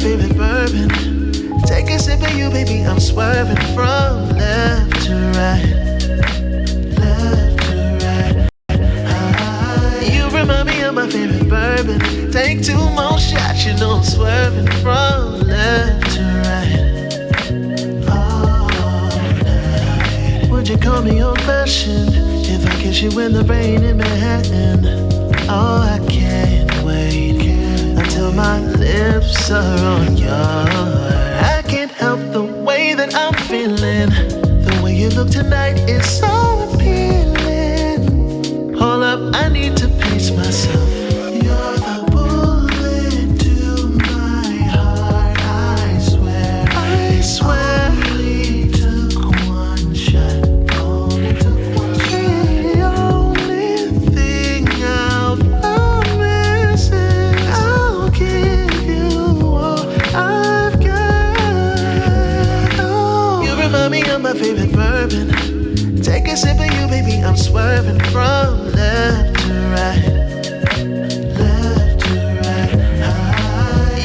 favorite bourbon. Take a sip of you, baby, I'm swerving from left to right. Left to right. You remind me of my favorite bourbon. Take 2 more shots, you know I'm swerving from left to right. All night. Would you call me old-fashioned if I kiss you in the rain in Manhattan? Oh, I can't wait until my lips are on yours. I can't help the way that I'm feeling. The way you look tonight is so appealing. Hold up, I need to pace myself. You're the bullet to my heart, I swear. I swear. Only took one shot. Only took one shot. The only thing I'll promise is I'll give you all I've got. Oh, you remind me of my favorite bourbon. Take a sip of you, baby, I'm swerving from left to right. Left to right.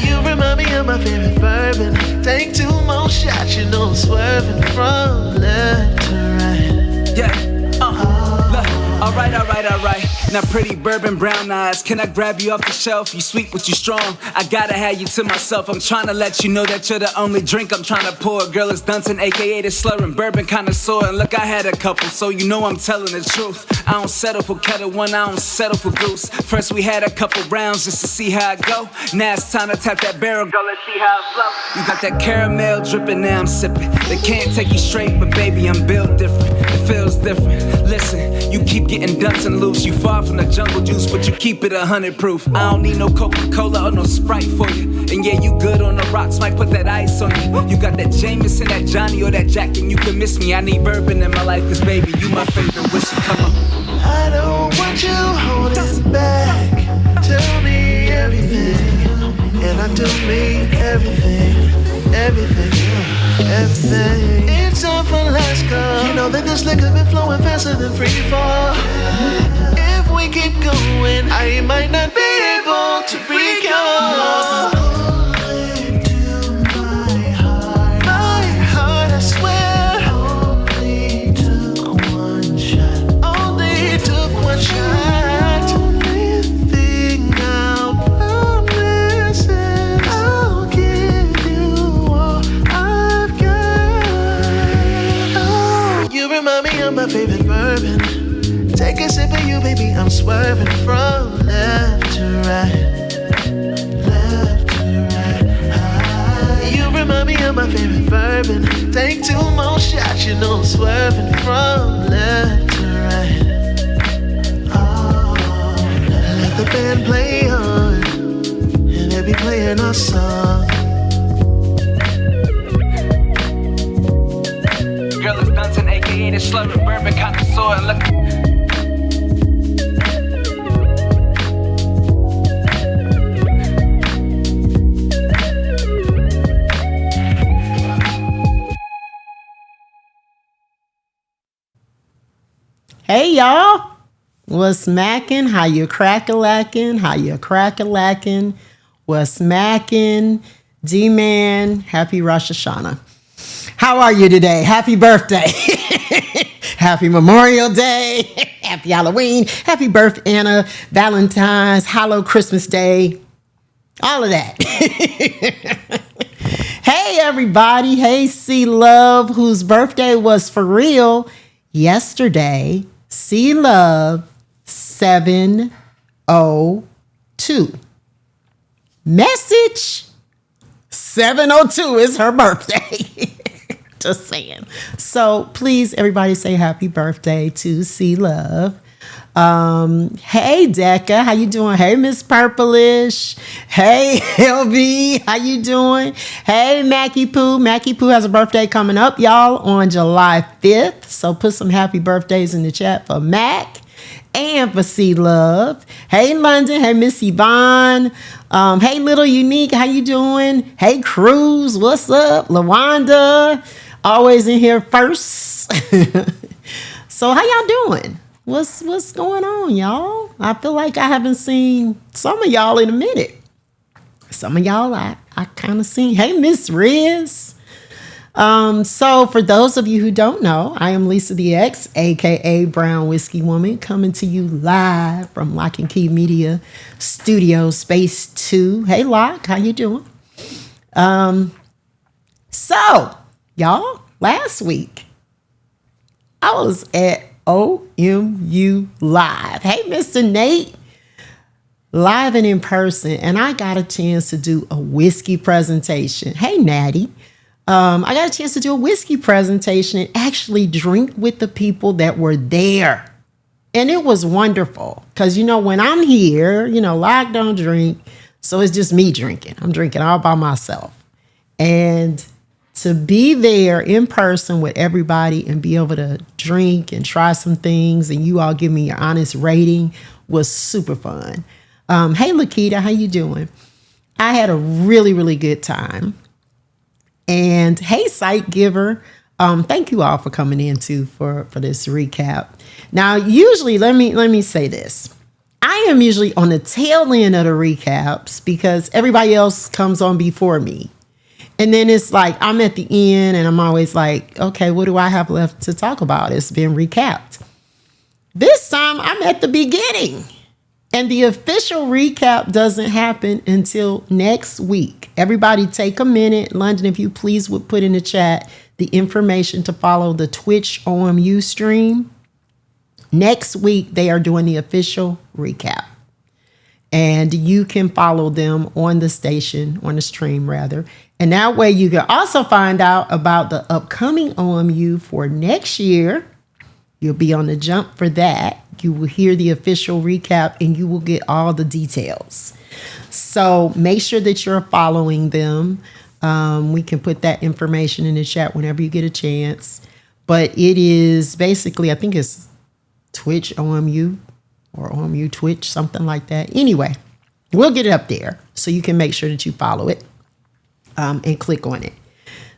You remind me of my favorite bourbon. Take 2 more shots, you know I'm swerving from left to right. Yeah, look, alright. Now pretty bourbon brown eyes, can I grab you off the shelf? You sweet but you strong, I gotta have you to myself. I'm trying to let you know that you're the only drink I'm trying to pour. Girl, it's Dunton, aka the slurring bourbon connoisseur. And look, I had a couple, so you know I'm telling the truth. I don't settle for kettle one, I don't settle for goose. First we had a couple rounds just to see how it go. Now it's time to tap that barrel, girl, let's see how it flow. You got that caramel dripping, now I'm sipping. They can't take you straight, but baby, I'm built different. It feels different. Listen, you keep getting Dunton loose. You far from the jungle juice, but you keep it 100 proof. I don't need no Coca-Cola or no Sprite for you. And yeah, you good on the rocks, might put that ice on you. You got that Jameson, that Johnny, or that Jack, and you can miss me. I need bourbon in my life, cause baby, you my favorite whiskey. Come on. I don't want you holding back. Tell me everything, and I do mean everything, everything. It's time for last call. You know that this liquor been flowing faster than free fall. If we keep going, I might not be able to recall. My favorite bourbon. Take a sip of you, baby, I'm swerving from left to right. Left to right. You remind me of my favorite bourbon. Take 2 more shots, you know I'm swerving from left to right. Oh, let the band play on, and they be playing our song. Girl, it's Dunton, aka the slurring bourbon connoisseur. And look. Hey y'all, what's smacking? How you crack-a-lacking? How you crack-a-lacking? What's smacking? D-Man, happy Rosh Hashanah. How are you today? Happy birthday. Happy Memorial Day. Happy Halloween. Happy birth, Anna. Valentine's. Hello, Christmas Day. All of that. Hey, everybody. Hey, C Love, whose birthday was for real yesterday. C Love 702. Message 702 is her birthday. Just saying. So please, everybody say happy birthday to C Love. Hey Decca, how you doing? Hey Miss Purplish. Hey LB, how you doing? Hey Mackie Poo. Mackie Poo has a birthday coming up, y'all, on July 5th. So put some happy birthdays in the chat for Mac and for C Love. Hey London. Hey Miss Yvonne. Hey Little Unique, how you doing? Hey Cruz, what's up? LaWanda, always in here first. So how y'all doing? What's going on, y'all? I feel like I haven't seen some of y'all in a minute. Some of y'all I kind of seen. Hey, Miss Riz. So for those of you who don't know, I am Lisa the X, aka Brown Whiskey Woman, coming to you live from Lock and Key Media Studio Space 2. Hey Lock, how you doing? So y'all, last week I was at OMU Live. Hey, Mr. Nate. Live and in person, and I got a chance to do a whiskey presentation. Hey, Natty. I got a chance to do a whiskey presentation and actually drink with the people that were there. And it was wonderful because, when I'm here, Lock don't drink. So it's just me drinking. I'm drinking all by myself. And to be there in person with everybody and be able to drink and try some things and you all give me your honest rating was super fun. Hey, Lakita, how you doing? I had a really, really good time. And hey, Sight Giver, thank you all for coming in too for this recap. Now, usually, let me say this. I am usually on the tail end of the recaps because everybody else comes on before me. And then it's like I'm at the end and I'm always like, okay, what do I have left to talk about? It's been recapped. This time I'm at the beginning. And the official recap doesn't happen until next week. Everybody take a minute. London, if you please would put in the chat the information to follow the Twitch OMU stream. Next week, they are doing the official recap. And you can follow them on the station, on the stream rather. And that way you can also find out about the upcoming OMU for next year. You'll be on the jump for that. You will hear the official recap and you will get all the details. So make sure that you're following them. We can put that information in the chat whenever you get a chance. But it is basically, I think it's Twitch OMU or OMU Twitch, something like that. Anyway, we'll get it up there so you can make sure that you follow it and click on it.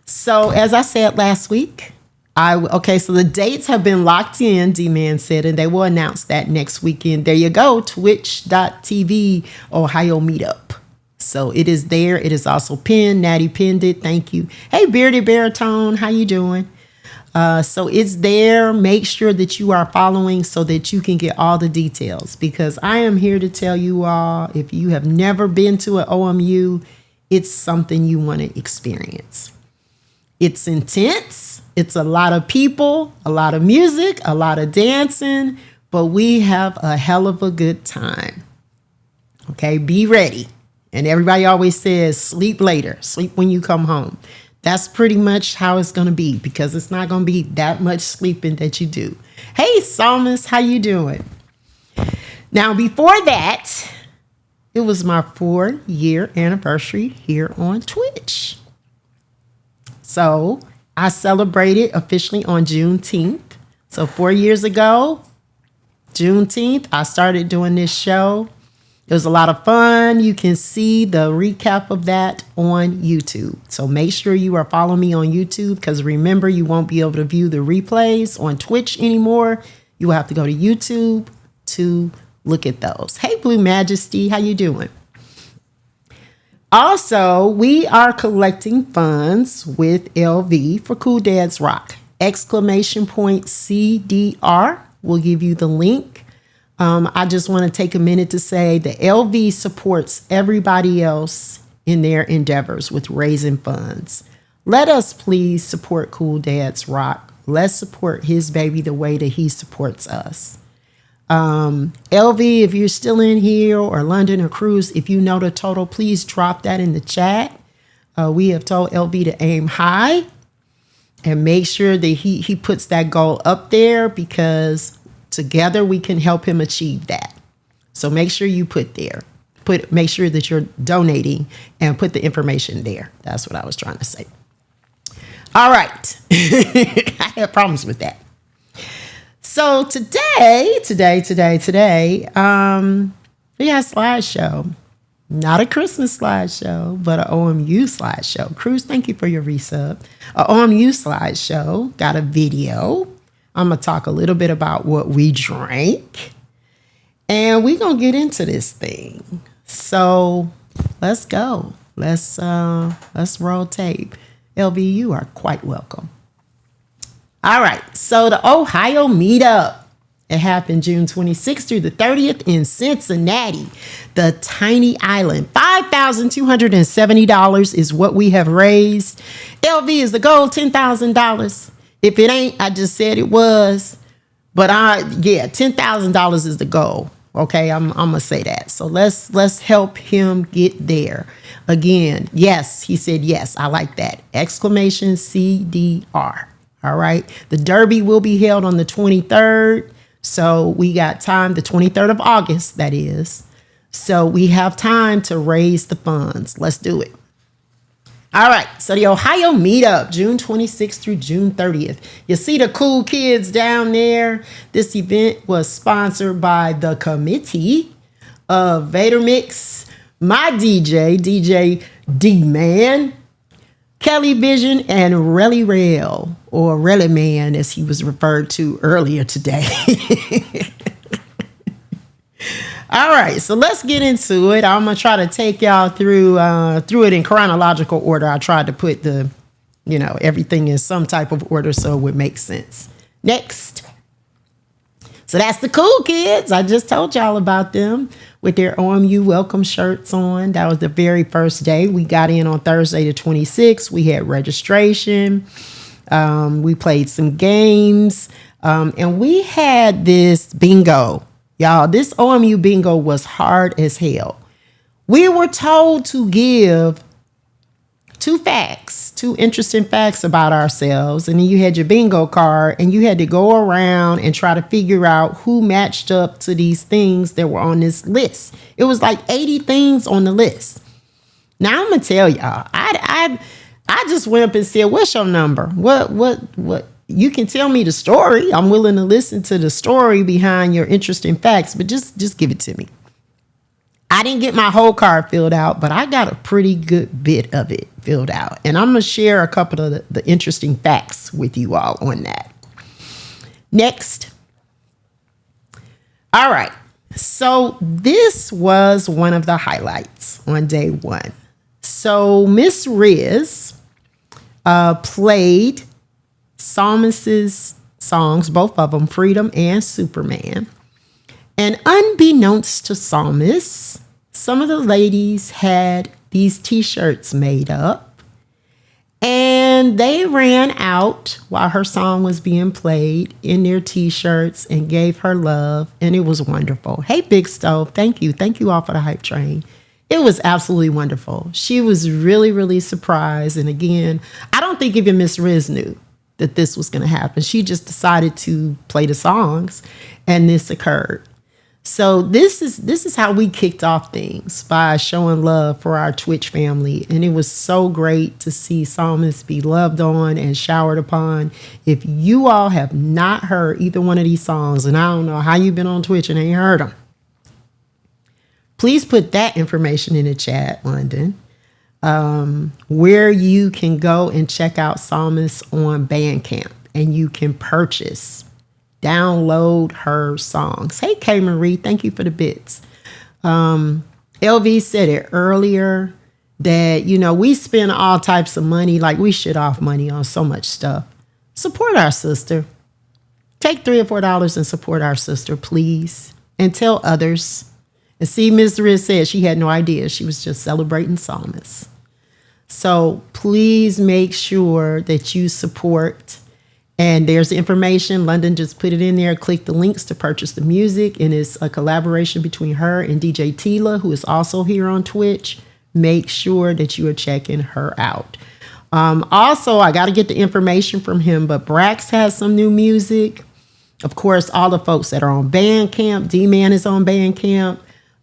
So as I said last week, so the dates have been locked in, D-Man said, and they will announce that next weekend. There you go, twitch.tv, Ohio Meetup. So it is there. It is also pinned. Natty pinned it. Thank you. Hey, Bearded Baritone, how you doing? So it's there. Make sure that you are following so that you can get all the details because I am here to tell you all, if you have never been to an OMU, it's something you want to experience. It's intense. It's a lot of people, a lot of music, a lot of dancing, but we have a hell of a good time. Okay, be ready. And everybody always says, sleep later, sleep when you come home. That's pretty much how it's going to be because it's not going to be that much sleeping that you do. Hey, Psalmist, how you doing? Now, before that, it was my 4-year anniversary here on Twitch. So I celebrated officially on Juneteenth. So 4 years ago, Juneteenth, I started doing this show. It was a lot of fun. You can see the recap of that on YouTube. So make sure you are following me on YouTube because remember, you won't be able to view the replays on Twitch anymore. You will have to go to YouTube to look at those. Hey, Blue Majesty, how you doing? Also, we are collecting funds with LV for Cool Dads Rock. !CDR will give you the link. I just want to take a minute to say the LV supports everybody else in their endeavors with raising funds. Let us please support Cool Dads Rock. Let's support his baby the way that he supports us. LV, if you're still in here, or London or Cruz, if you know the total, please drop that in the chat. We have told LV to aim high and make sure that he puts that goal up there because together we can help him achieve that. So make sure you make sure that you're donating and put the information there. That's what I was trying to say. All right. I had problems with that. So today, we got a slideshow. Not a Christmas slideshow, but an OMU slideshow. Cruz, thank you for your resub. A OMU slideshow, got a video. I'm going to talk a little bit about what we drank. And we're going to get into this thing. So let's go. Let's roll tape. LV, you are quite welcome. All right. So the Ohio Meetup. It happened June 26th through the 30th in Cincinnati, the tiny island. $5,270 is what we have raised. LV is the goal, $10,000. If it ain't, I just said it was. But $10,000 is the goal. Okay, I'm gonna say that. So let's help him get there. Again, yes, he said yes. I like that. Exclamation CDR. All right. The Derby will be held on the 23rd. So we got time, the 23rd of August, that is. So we have time to raise the funds. Let's do it. All right. So the Ohio Meetup, June 26th through June 30th. You see the cool kids down there. This event was sponsored by the committee of Vader Mix, my DJ D-Man, Kelly Vision, and Relly Rail, or Relly Man, as he was referred to earlier today. All right, so let's get into it. I'm gonna try to take y'all through it in chronological order. I tried to put everything in some type of order so it would make sense. Next. So that's the cool kids. I just told y'all about them with their OMU welcome shirts on. That was the very first day. We got in on Thursday the 26th. We had registration. We played some games. And we had this bingo. Y'all, this OMU bingo was hard as hell. We were told to give two interesting facts about ourselves. And then you had your bingo card and you had to go around and try to figure out who matched up to these things that were on this list. It was like 80 things on the list. Now I'm going to tell y'all, I just went up and said, what's your number? What? You can tell me the story. I'm willing to listen to the story behind your interesting facts, but just give it to me. I didn't get my whole card filled out, but I got a pretty good bit of it filled out. And I'm going to share a couple of the interesting facts with you all on that. Next. All right. So this was one of the highlights on day one. So Miss Riz played Psalmist's songs, both of them, Freedom and Superman. And unbeknownst to Psalmist, some of the ladies had these t-shirts made up and they ran out while her song was being played in their t-shirts and gave her love. And it was wonderful. Hey, Big Stove. Thank you. Thank you all for the hype train. It was absolutely wonderful. She was really, really surprised. And again, I don't think even Miss Riz knew that this was going to happen. She just decided to play the songs and this occurred. So this is how we kicked off things, by showing love for our Twitch family. And it was so great to see Psalmist be loved on and showered upon. If you all have not heard either one of these songs, and I don't know how you've been on Twitch and ain't heard them, please put that information in the chat, London, where you can go and check out Psalmist on Bandcamp and you can download her songs. Hey, K. Marie, thank you for the bits. LV said it earlier that, we spend all types of money, like we shit off money on so much stuff. Support our sister. Take $3 or $4 and support our sister, please. And tell others. And see, Ms. Riz said she had no idea. She was just celebrating Psalmist. So please make sure that you support. And there's the information. London just put it in there. Click the links to purchase the music. And it's a collaboration between her and DJ Tila, who is also here on Twitch. Make sure that you are checking her out. Also, I got to get the information from him, but Brax has some new music. Of course, all the folks that are on Bandcamp. D-Man is on Bandcamp.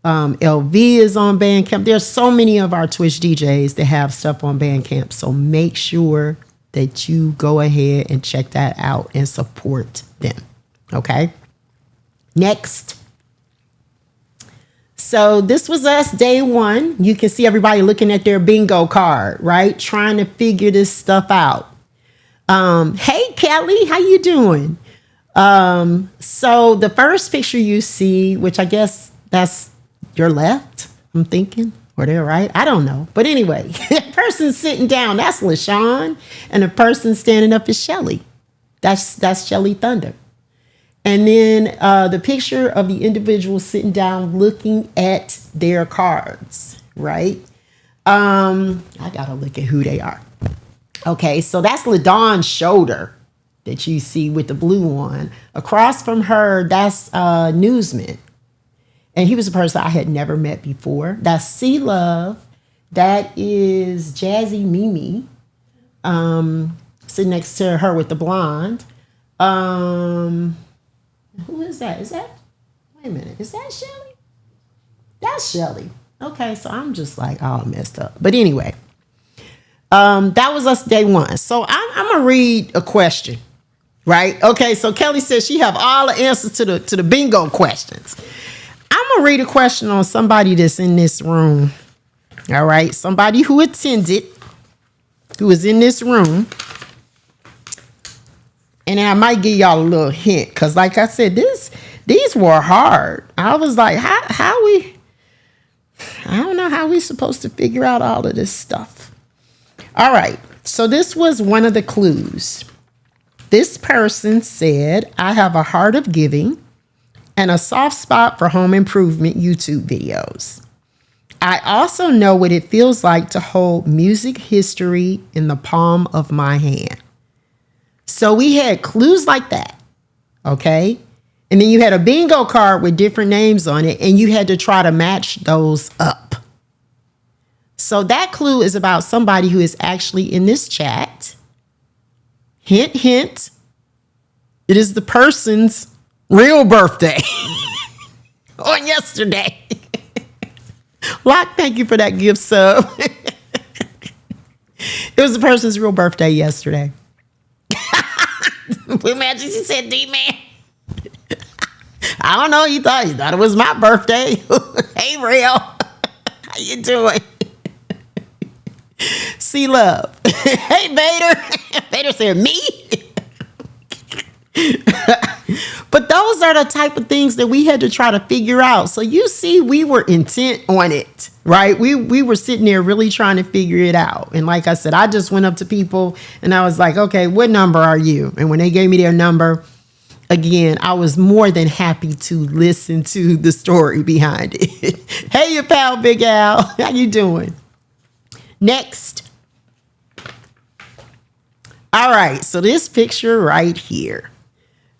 LV is on Bandcamp. There's so many of our Twitch DJs that have stuff on Bandcamp. So make sure that you go ahead and check that out and support them. Okay. Next. So this was us day one. You can see everybody looking at their bingo card, right? Trying to figure this stuff out. Hey, Kelly, how you doing? So the first picture you see, which I guess that's your left, I'm thinking, Were they right? I don't know. But anyway, the person sitting down, that's LaShawn. And the person standing up is Shelly. That's Shelly Thunder. And then the picture of the individual sitting down looking at their cards, right? I gotta look at who they are. Okay, so that's LaDawn's shoulder that you see with the blue one. Across from her, that's Newsman. And he was a person I had never met before. That's C Love. That is Jazzy Mimi. Sitting next to her with the blonde. Who is that? Wait a minute. Is that Shelly? That's Shelly. Okay, so I'm just like all messed up. But anyway, that was us day one. So I'm gonna read a question, right? Okay, so Kelly says she have all the answers to the bingo questions. I'm gonna read a question on somebody that's in this room. All right, somebody who attended, who was in this room. And then I might give y'all a little hint, because like I said, these were hard. I was like, I don't know how we supposed to figure out all of this stuff. All right, so this was one of the clues. This person said, I have a heart of giving and a soft spot for home improvement YouTube videos. I also know what it feels like to hold music history in the palm of my hand. So we had clues like that, okay? And then you had a bingo card with different names on it, and you had to try to match those up. So that clue is about somebody who is actually in this chat. Hint, hint. It is the person's real birthday on yesterday. Locke, thank you for that gift sub. It was the person's real birthday yesterday. Imagine she said D-Man. I don't know. You thought it was my birthday. Hey, real. How you doing? C Love. Hey, Vader. Vader said me. But those are the type of things that we had to try to figure out. So you see, we were intent on it, right? We were sitting there really trying to figure it out. And like I said, I just went up to people and I was like, okay, what number are you? And when they gave me their number, again, I was more than happy to listen to the story behind it. Hey, your pal, Big Al. How you doing? Next. All right, so this picture right here.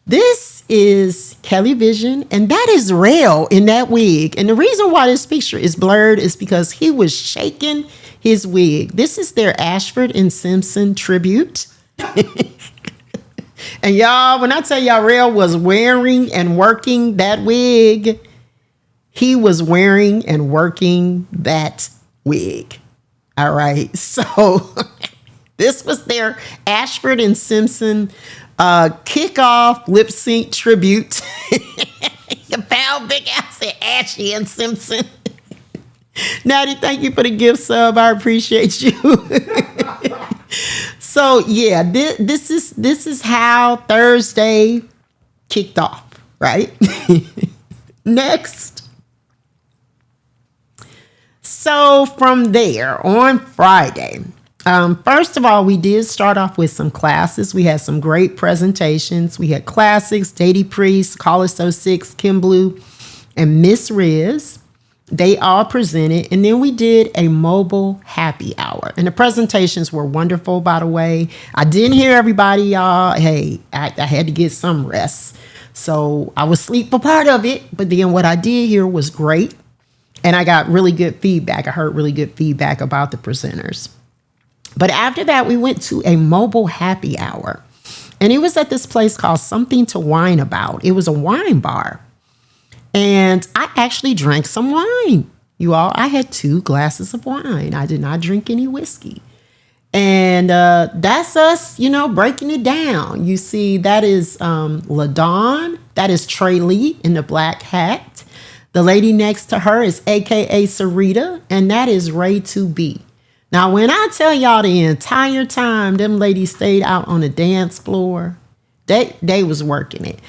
This is Kelly Vision, and that is Rail in that wig. And the reason why this picture is blurred is because he was shaking his wig. This is their Ashford and Simpson tribute. And y'all, when I tell y'all Rail was wearing and working that wig, he was wearing and working that wig. All right, so this was their Ashford and Simpson kickoff lip sync tribute. Your pal Big Al said Ashy and Simpson. Natty, thank you for the gift sub. I appreciate you. So yeah, this is how Thursday kicked off, right? Next. So from there on Friday, first of all, we did start off with some classes. We had some great presentations. We had classics, Daddy Priest, Call Us 06, Kim Blue, and Miss Riz. They all presented. And then we did a mobile happy hour. And the presentations were wonderful, by the way. I didn't hear everybody, y'all. Hey, I had to get some rest. So I was asleep for part of it. But then what I did hear was great. And I got really good feedback. I heard really good feedback about the presenters. But after that, we went to a mobile happy hour. And it was at this place called Something to Wine About. It was a wine bar. And I actually drank some wine. You all, I had 2 glasses of wine. I did not drink any whiskey. And that's us, breaking it down. You see, that is LaDawn. That is Trey Lee in the black hat. The lady next to her is AKA Sarita. And that is Ray 2B. Now, when I tell y'all the entire time them ladies stayed out on the dance floor, they was working it.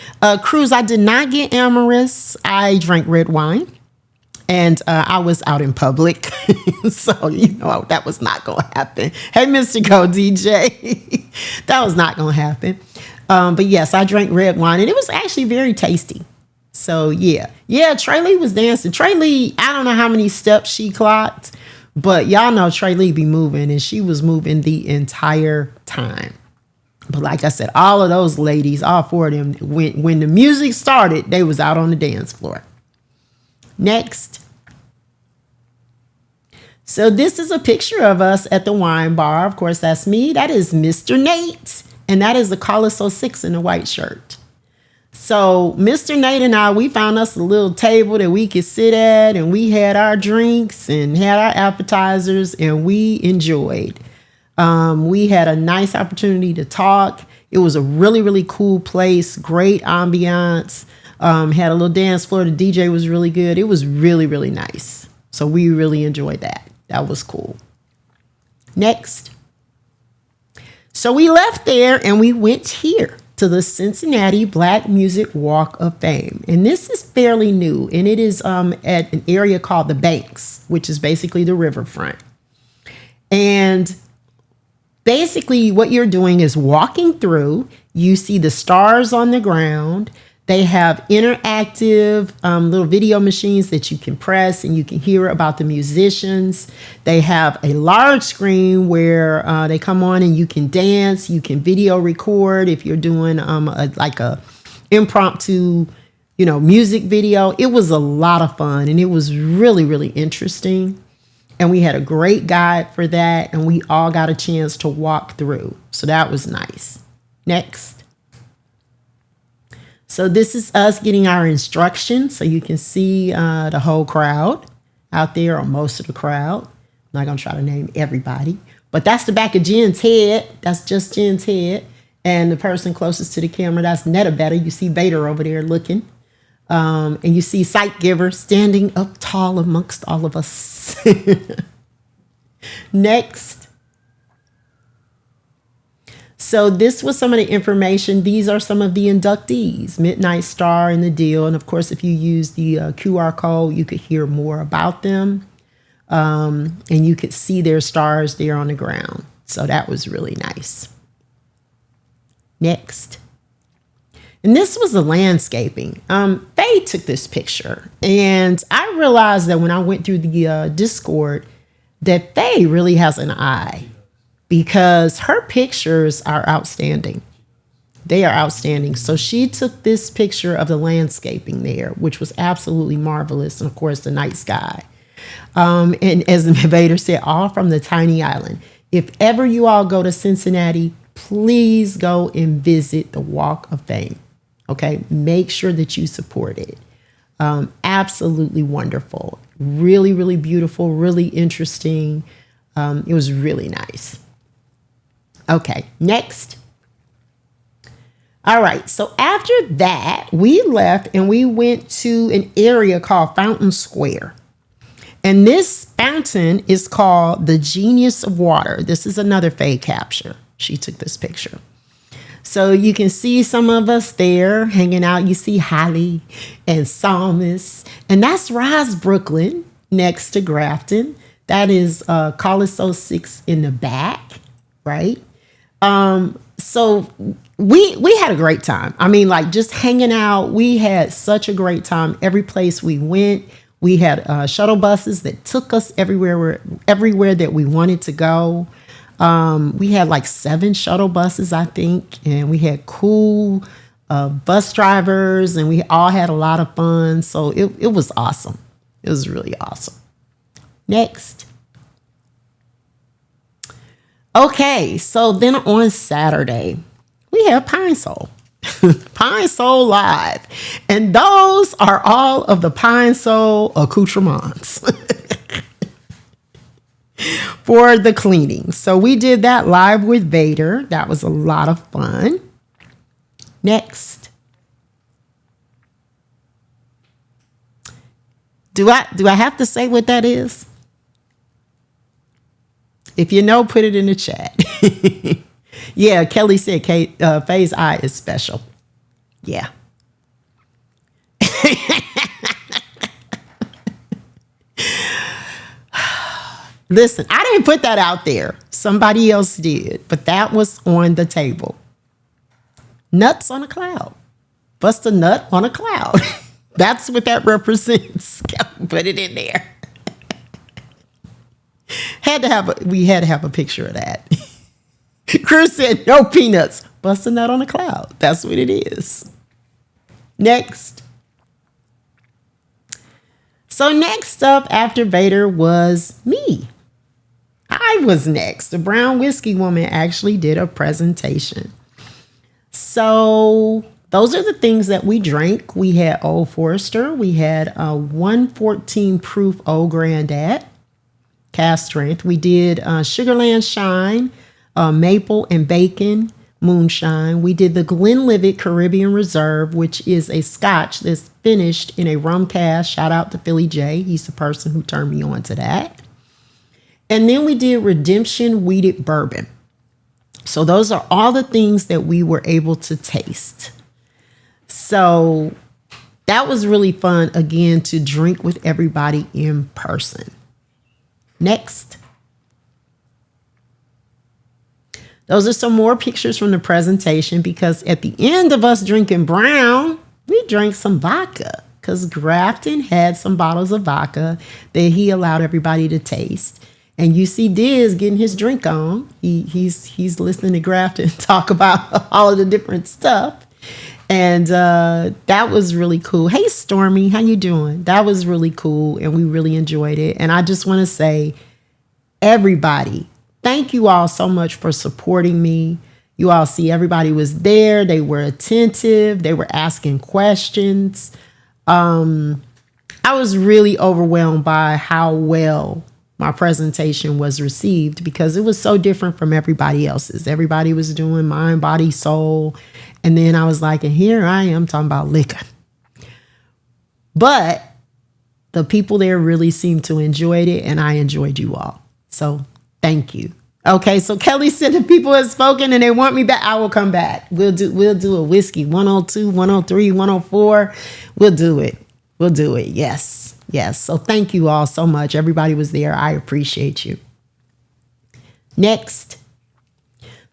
Cruz, I did not get amorous. I drank red wine. And I was out in public. So, that was not going to happen. Hey, Mr. Go DJ. That was not going to happen. But yes, I drank red wine and it was actually very tasty. So, yeah. Yeah, Trey Lee was dancing. Trey Lee, I don't know how many steps she clocked, but y'all know Trey Lee be moving and she was moving the entire time. But like I said, all of those ladies, all four of them, when the music started, they was out on the dance floor. Next. So this is a picture of us at the wine bar. Of course, that's me. That is Mr. Nate. And that is the Collis 06 in the white shirt. So Mr. Nate and I, we found us a little table that we could sit at, and we had our drinks and had our appetizers, and we enjoyed. We had a nice opportunity to talk. It was a really, really cool place. Great ambiance. Had a little dance floor. The DJ was really good. It was really, really nice. So we really enjoyed that. That was cool. Next. So we left there and we went here to the Cincinnati Black Music Walk of Fame. And this is fairly new. And it is at an area called the Banks, which is basically the riverfront. And basically what you're doing is walking through. You see the stars on the ground. They have interactive little video machines that you can press and you can hear about the musicians. They have a large screen where they come on and you can dance. You can video record if you're doing a impromptu, music video. It was a lot of fun and it was really, really interesting. And we had a great guide for that and we all got a chance to walk through. So that was nice. Next. So this is us getting our instructions. So you can see the whole crowd out there, or most of the crowd. I'm not going to try to name everybody. But that's the back of Jen's head. That's just Jen's head. And the person closest to the camera, that's Netta Better. You see Vader over there looking. And you see Sight Giver standing up tall amongst all of us. Next. So this was some of the information. These are some of the inductees, Midnight Star and the deal. And of course, if you use the QR code, you could hear more about them. And you could see their stars there on the ground. So that was really nice. Next. And this was the landscaping. Faye took this picture. And I realized that when I went through the Discord, that Faye really has an eye. Because her pictures are outstanding. They are outstanding. So she took this picture of the landscaping there, which was absolutely marvelous. And of course, the night sky. And as Vader said, all from the tiny island. If ever you all go to Cincinnati, please go and visit the Walk of Fame. Okay, make sure that you support it. Absolutely wonderful. Really, really beautiful, really interesting. It was really nice. Okay, next. All right, so after that, we left and we went to an area called Fountain Square. And this fountain is called the Genius of Water. This is another Faye capture. She took this picture. So you can see some of us there hanging out. You see Holly and Psalmist. And that's Roz Brooklyn next to Grafton. That is Collis 06 in the back, right? So we had a great time. I mean, like just hanging out. We had such a great time. Every place we went, we had shuttle buses that took us everywhere that we wanted to go. We had like 7 shuttle buses, I think, and we had cool bus drivers, and we all had a lot of fun. So it was awesome. It was really awesome. Next. Okay, so then on Saturday, we have Pine Soul. Pine Soul Live. And those are all of the Pine Soul accoutrements for the cleaning. So we did that live with Vader. That was a lot of fun. Next. Do I have to say what that is? If you know, put it in the chat. Yeah, Kelly said Faye's eye is special. Yeah. Listen, I didn't put that out there. Somebody else did, but that was on the table. Nuts on a cloud. Bust a nut on a cloud. That's what that represents. Put it in there. We had to have a picture of that. Chris said, no peanuts. Bust a nut on a cloud. That's what it is. Next. So next up after Vader was me. I was next. The Brown Whiskey Woman actually did a presentation. So those are the things that we drank. We had Old Forester. We had a 114 proof Old Grandad, cast strength. We did Sugarland Shine, Maple and Bacon Moonshine. We did the Glenlivet Caribbean Reserve, which is a scotch that's finished in a rum cask. Shout out to Philly J. He's the person who turned me on to that. And then we did Redemption Wheated Bourbon. So those are all the things that we were able to taste. So that was really fun, again, to drink with everybody in person. Next. Those are some more pictures from the presentation, because at the end of us drinking brown, we drank some vodka, because Grafton had some bottles of vodka that he allowed everybody to taste. And you see Diz getting his drink on. He's listening to Grafton talk about all of the different stuff. And that was really cool. Hey, Stormy, how you doing? That was really cool, and we really enjoyed it. And I just want to say, everybody, thank you all so much for supporting me. You all see everybody was there. They were attentive. They were asking questions. I was really overwhelmed by how well my presentation was received, because it was so different from everybody else's. Everybody was doing mind, body, soul. And then I was like, and here I am talking about liquor. But the people there really seemed to enjoy it, and I enjoyed you all. So thank you. Okay, so Kelly said the people have spoken and they want me back. I will come back. We'll do a whiskey 102, 103, 104. We'll do it. We'll do it. Yes. Yes. So thank you all so much. Everybody was there. I appreciate you. Next.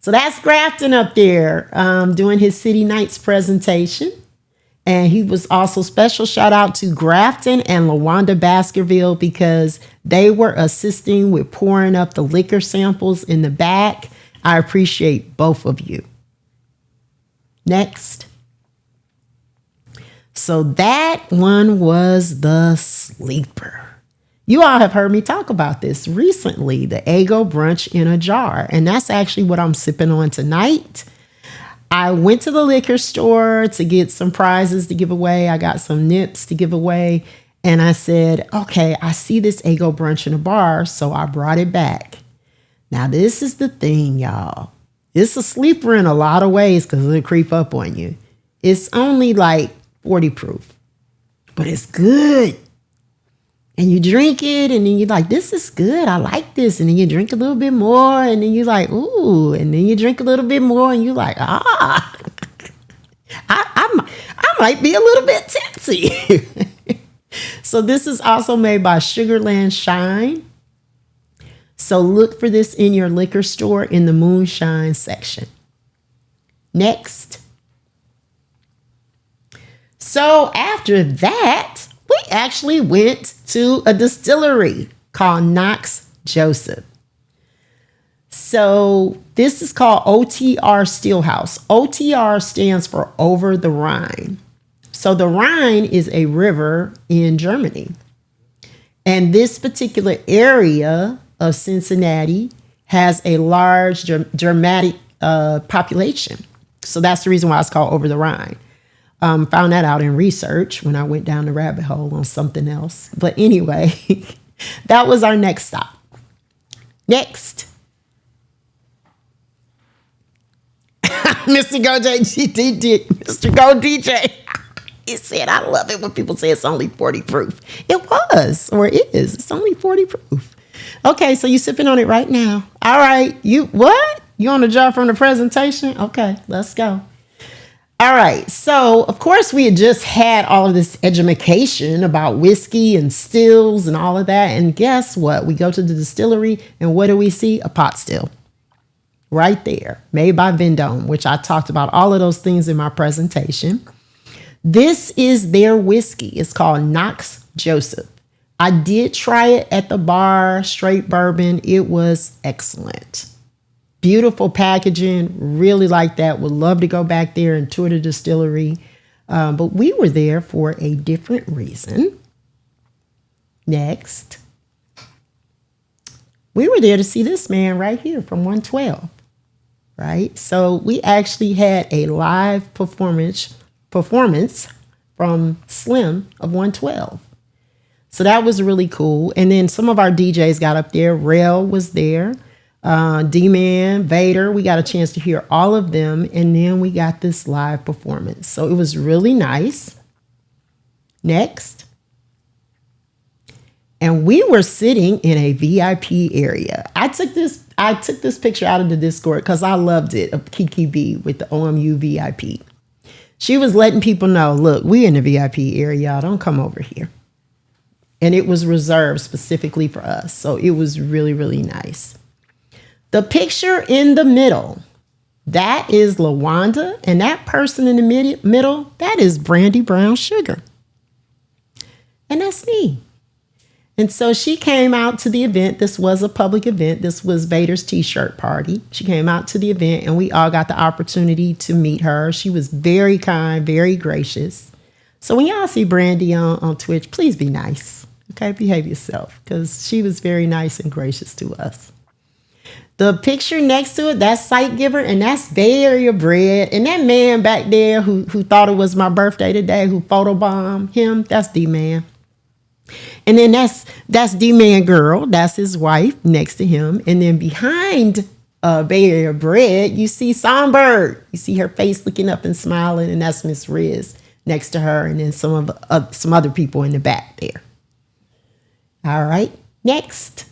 So that's Grafton up there doing his City Nights presentation. And he was also special shout out to Grafton and LaWanda Baskerville, because they were assisting with pouring up the liquor samples in the back. I appreciate both of you. Next. So that one was the sleeper. You all have heard me talk about this recently, the Eggo Brunch in a Jar. And that's actually what I'm sipping on tonight. I went to the liquor store to get some prizes to give away. I got some nips to give away. And I said, okay, I see this Eggo Brunch in a bar, so I brought it back. Now, this is the thing, y'all. It's a sleeper in a lot of ways, because it'll creep up on you. It's only like 40 proof, but it's good. And you drink it, and then you're like, this is good. I like this. And then you drink a little bit more, and then you're like, ooh. And then you drink a little bit more, and you're like, I might be a little bit tipsy. So this is also made by Sugarland Shine. So look for this in your liquor store in the moonshine section. Next. So after that, we actually went to a distillery called Knox Joseph. So this is called OTR Steelhouse. OTR stands for Over the Rhine. So the Rhine is a river in Germany. And this particular area of Cincinnati has a large Germanic population. So that's the reason why it's called Over the Rhine. Found that out in research when I went down the rabbit hole on something else. But anyway, that was our next stop. Next. Mr. Go DJ. He said, I love it when people say it's only 40 proof. It was, or it is. It's only 40 proof. Okay, so you sipping on it right now. All right. You what? You on the jar from the presentation? Okay, let's go. All right. So, of course, we had just had all of this education about whiskey and stills and all of that. And guess what? We go to the distillery and what do we see? A pot still right there, made by Vendome, which I talked about all of those things in my presentation. This is their whiskey. It's called Knox Joseph. I did try it at the bar, straight bourbon. It was excellent. Beautiful packaging. Really like that. Would love to go back there and tour the distillery. But we were there for a different reason. Next. We were there to see this man right here from 112. Right? So we actually had a live performance from Slim of 112. So that was really cool. And then some of our DJs got up there. Rel was there. D-Man, Vader. We got a chance to hear all of them. And then we got this live performance. So it was really nice. Next. And we were sitting in a VIP area. I took this picture out of the Discord because I loved it, of Kiki B with the OMU VIP. She was letting people know, look, we in the VIP area, y'all. Don't come over here. And it was reserved specifically for us. So it was really, really nice. The picture in the middle, that is LaWanda. And that person in the middle, that is Brandy Brown Sugar. And that's me. And so she came out to the event. This was a public event. This was Vader's t-shirt party. She came out to the event and we all got the opportunity to meet her. She was very kind, very gracious. So when y'all see Brandy on Twitch, please be nice. Okay, behave yourself because she was very nice and gracious to us. The picture next to it, that's Sight Giver, and that's Bay Area Bread. And that man back there who thought it was my birthday today, who photobombed him, that's D-Man. And then that's D-Man Girl. That's his wife next to him. And then behind Bay Area Bread, you see Songbird. You see her face looking up and smiling, and that's Miss Riz next to her, and then some other people in the back there. All right, next.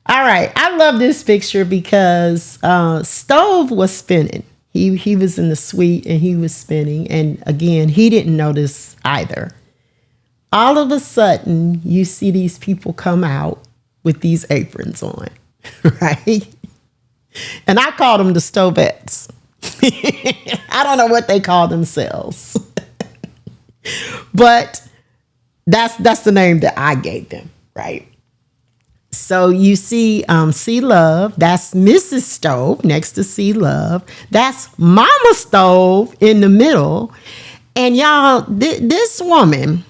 All right, I love this picture because Stove was spinning. He was in the suite and he was spinning. And again, he didn't notice either. All of a sudden, you see these people come out with these aprons on, right? And I call them the Stovettes. I don't know what they call themselves. But that's the name that I gave them, right? So you see C Love, that's Mrs. Stove next to C Love. That's Mama Stove in the middle. And y'all, this woman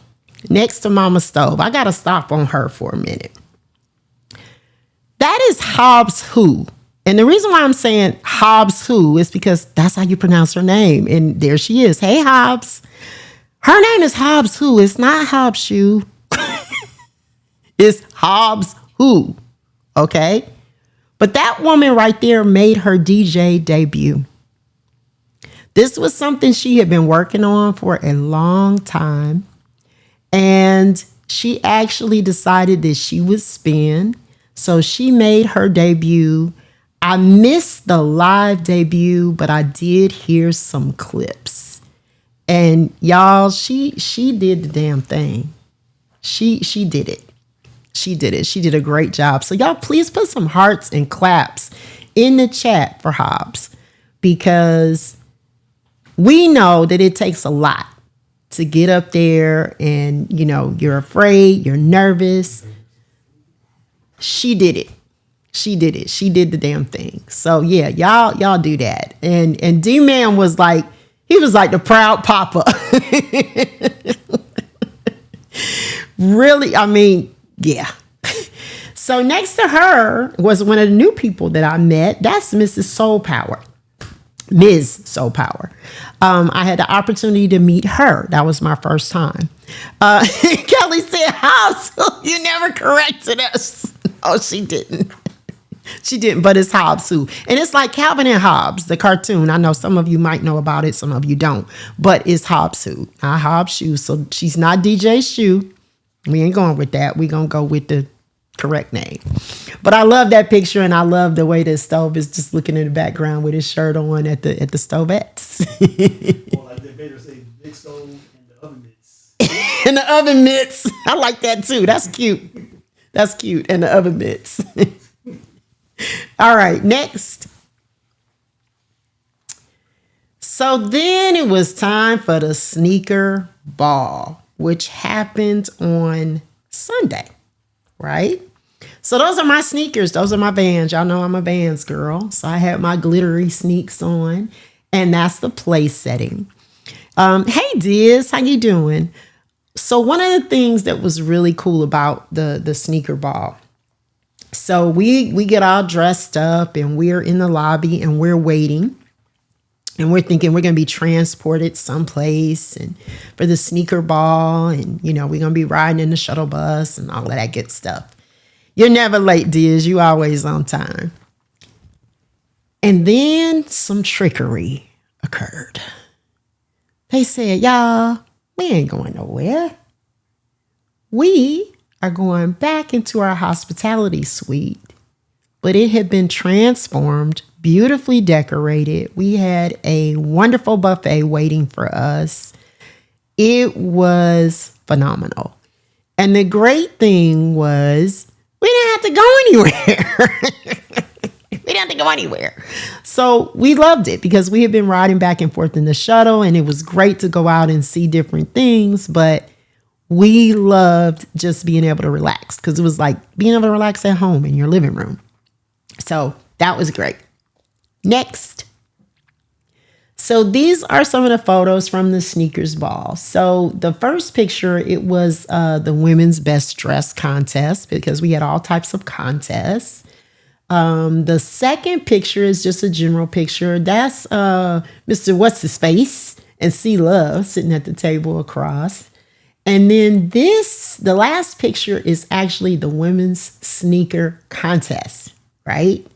next to Mama Stove, I got to stop on her for a minute. That is Hobbs Who. And the reason why I'm saying Hobbs Who is because that's how you pronounce her name. And there she is. Hey, Hobbs. Her name is Hobbs Who. It's not Hobbs Shoe. It's Hobbs Who. Okay? But that woman right there made her DJ debut. This was something she had been working on for a long time. And she actually decided that she would spin. So she made her debut. I missed the live debut, but I did hear some clips. And y'all, she did the damn thing. She did it. She did it. She did a great job. So y'all, please put some hearts and claps in the chat for Hobbs, because we know that it takes a lot to get up there and, you know, you're afraid, you're nervous. She did it. She did it. She did the damn thing. So yeah, y'all do that. And D-Man was like, he was like the proud papa. Really, I mean, yeah. So next to her was one of the new people that I met. That's Mrs. Soul Power. Ms. Soul Power. I had the opportunity to meet her. That was my first time. Kelly said, Hobbs, you never corrected us. Oh, she didn't. She didn't, but it's Hobbs Who. And it's like Calvin and Hobbes, the cartoon. I know some of you might know about it, some of you don't. But it's Hobbs Who, not Hobbs Shoe. So she's not DJ Shoe. We ain't going with that. We're going to go with the correct name. But I love that picture, and I love the way the stove is just looking in the background with his shirt on at the stovettes. Or like they better say big stove and the oven mitts. And the oven mitts. I like that too. That's cute. That's cute. And the oven mitts. All right, next. So then it was time for the sneaker ball, which happened on Sunday, right? So those are my sneakers. Those are my Vans. Y'all know I'm a Vans girl. So I had my glittery sneaks on, and that's the place setting. Hey, Diz, how you doing? So one of the things that was really cool about the sneaker ball, so we get all dressed up and we're in the lobby and we're waiting. And we're thinking we're going to be transported someplace and for the sneaker ball. And, we're going to be riding in the shuttle bus and all of that good stuff. You're never late, Diz. You always on time. And then some trickery occurred. They said, y'all, we ain't going nowhere. We are going back into our hospitality suite. But it had been transformed, beautifully decorated. We had a wonderful buffet waiting for us. It was phenomenal. And the great thing was we didn't have to go anywhere. We didn't have to go anywhere. So we loved it because we had been riding back and forth in the shuttle, and it was great to go out and see different things. But we loved just being able to relax because it was like being able to relax at home in your living room. So that was great. Next. So these are some of the photos from the sneakers ball. So the first picture, it was the women's best dress contest because we had all types of contests. The second picture is just a general picture. That's Mr. What's His Face and C Love sitting at the table across. And then the last picture is actually the women's sneaker contest. Right?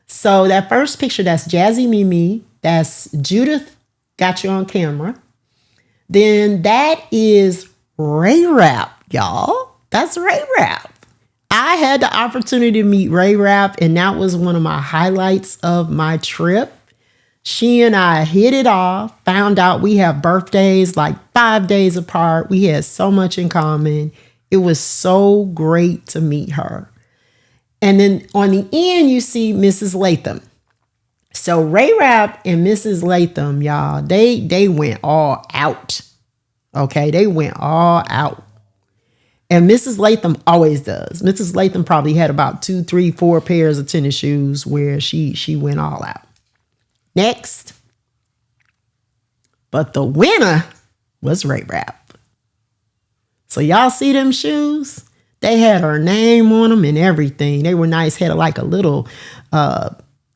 So that first picture, that's Jazzy Mimi. That's Judith, got you on camera. Then that is Ray Rap, y'all. That's Ray Rap. I had the opportunity to meet Ray Rap, and that was one of my highlights of my trip. She and I hit it off, found out we have birthdays like 5 days apart. We had so much in common. It was so great to meet her. And then on the end, you see Mrs. Latham. So Ray Rap and Mrs. Latham, y'all, they went all out. Okay, they went all out. And Mrs. Latham always does. Mrs. Latham probably had about 2, 3, 4 pairs of tennis shoes where she went all out. Next. But the winner was Ray Rap. So y'all see them shoes? They had her name on them and everything. They were nice. Had like a little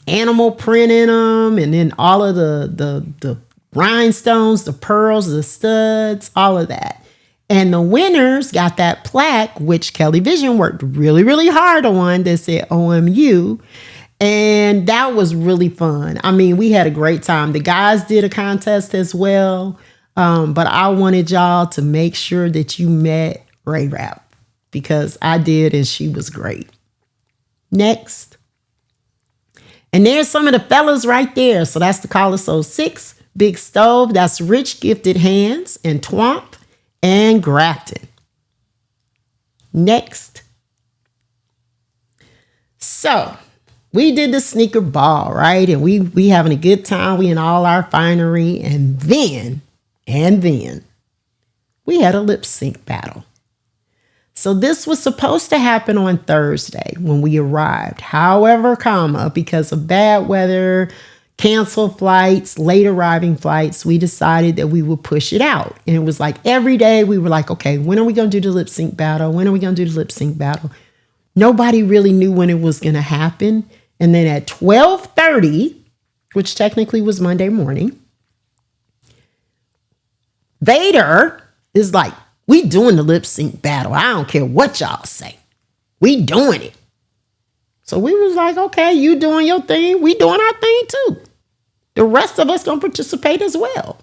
animal print in them. And then all of the rhinestones, the pearls, the studs, all of that. And the winners got that plaque, which Kelly Vision worked really, really hard on, that said OMU. And that was really fun. I mean, we had a great time. The guys did a contest as well. But I wanted y'all to make sure that you met Ray Rap. Because I did, and she was great. Next. And there's some of the fellas right there. So that's the Caller Soul 6, Big Stove. That's Rich Gifted Hands and Twomp and Grafton. Next. So we did the sneaker ball, right? And we having a good time. We in all our finery. And then we had a lip sync battle. So this was supposed to happen on Thursday when we arrived. However, because of bad weather, canceled flights, late arriving flights, we decided that we would push it out. And it was like every day we were like, okay, when are we going to do the lip sync battle? When are we going to do the lip sync battle? Nobody really knew when it was going to happen. And then at 12:30, which technically was Monday morning, Vader is like, we doing the lip sync battle. I don't care what y'all say. We doing it. So we was like, okay, you doing your thing. We doing our thing too. The rest of us going to participate as well.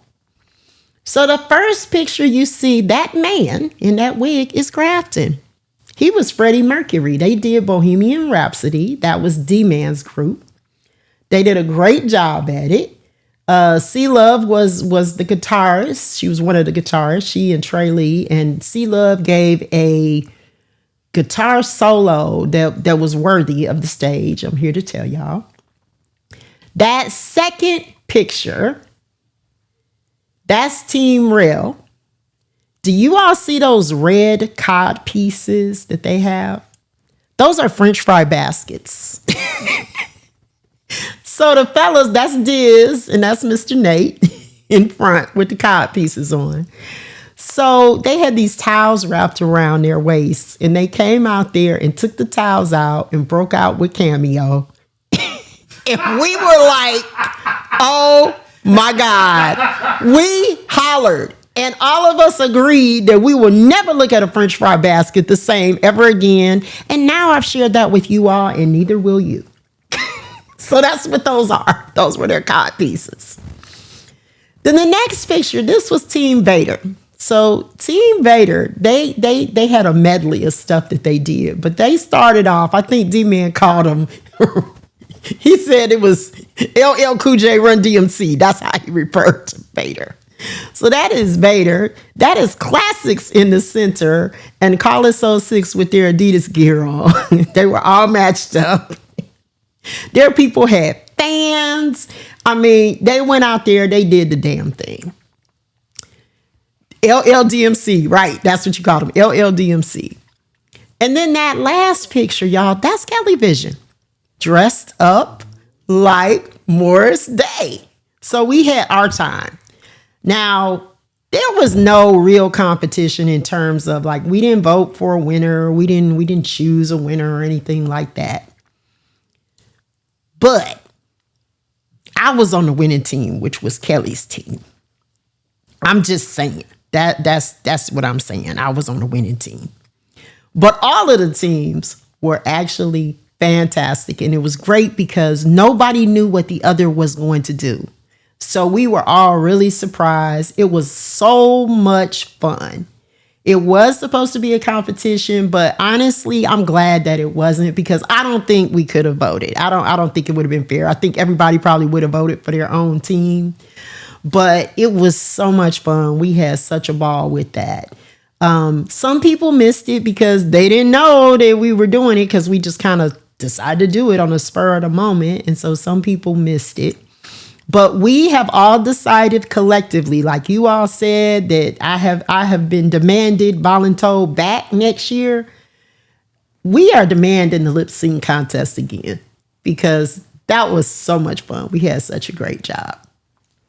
So the first picture you see, that man in that wig is Grafton. He was Freddie Mercury. They did Bohemian Rhapsody. That was D-Man's group. They did a great job at it. C Love was the guitarist. She was one of the guitarists. She and Trey Lee. And C Love gave a guitar solo that was worthy of the stage. I'm here to tell y'all. That second picture, that's Team Real. Do you all see those red cod pieces that they have? Those are French fry baskets. So the fellas, that's Diz and that's Mr. Nate in front with the cod pieces on. So they had these towels wrapped around their waists, and they came out there and took the towels out and broke out with Cameo. And we were like, oh my God. We hollered. And all of us agreed that we will never look at a French fry basket the same ever again. And now I've shared that with you all, and neither will you. So that's what those are. Those were their cod pieces. Then the next picture, this was Team Vader. So Team Vader, they had a medley of stuff that they did. But they started off, I think D-Man called them, he said it was LL Cool J Run DMC. That's how he referred to Vader. So that is Vader. That is Classics in the center, and Call It Soul 6 with their Adidas gear on. They were all matched up. Their people had fans. I mean, they went out there, they did the damn thing. LLDMC, right? That's what you call them, LLDMC. And then that last picture, y'all, that's Kelly Vision, dressed up like Morris Day. So we had our time. Now, there was no real competition in terms of like, we didn't vote for a winner. We didn't choose a winner or anything like that. But I was on the winning team, which was Kelly's team. I'm just saying that's what I'm saying. I was on the winning team. But all of the teams were actually fantastic. And it was great because nobody knew what the other was going to do. So we were all really surprised. It was so much fun. It was supposed to be a competition, but honestly, I'm glad that it wasn't, because I don't think we could have voted. I don't think it would have been fair. I think everybody probably would have voted for their own team, but it was so much fun. We had such a ball with that. Some people missed it because they didn't know that we were doing it, because we just kind of decided to do it on the spur of the moment. And so some people missed it. But we have all decided collectively, like you all said, that I have been demanded, voluntold back next year. We are demanding the lip sync contest again, because that was so much fun. We had such a great time,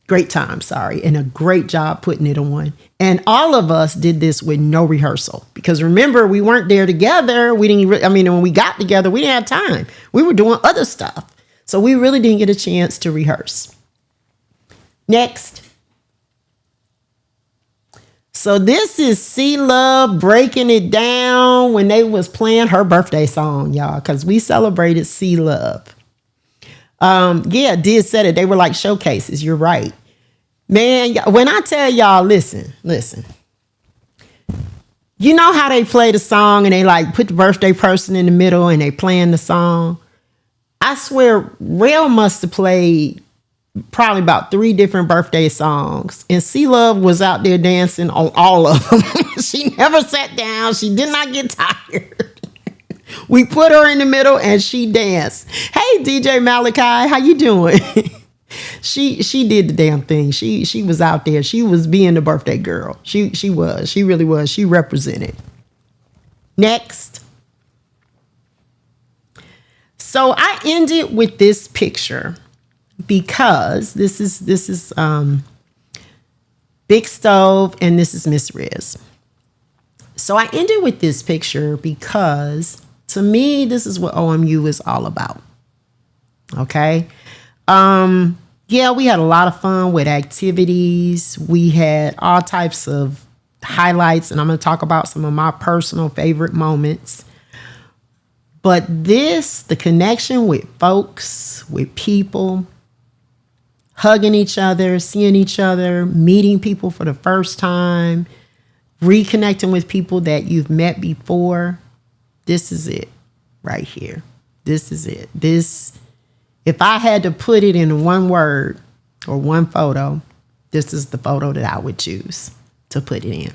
and a great job putting it on. And all of us did this with no rehearsal, because remember, we weren't there together. When we got together, we didn't have time. We were doing other stuff. So we really didn't get a chance to rehearse. Next. So this is C Love breaking it down when they was playing her birthday song, y'all, because we celebrated C Love. Diz said it. They were like showcases. You're right. Man, when I tell y'all, listen. You know how they play the song and they like put the birthday person in the middle and they playing the song? I swear, Rail must have played probably about 3 different birthday songs, and C Love was out there dancing on all of them. She never sat down. She did not get tired. We put her in the middle and she danced. Hey, DJ Malachi, how you doing? She did the damn thing. She was out there. She was being the birthday girl. She was. She really was. She represented. Next. So I ended with this picture, because this is Big Stove and this is Miss Riz. So I ended with this picture because to me, this is what OMU is all about. Okay. We had a lot of fun with activities. We had all types of highlights, and I'm going to talk about some of my personal favorite moments. But the connection with folks, with people, hugging each other, seeing each other, meeting people for the first time, reconnecting with people that you've met before. This is it right here. This is it. This, if I had to put it in one word or one photo, this is the photo that I would choose to put it in.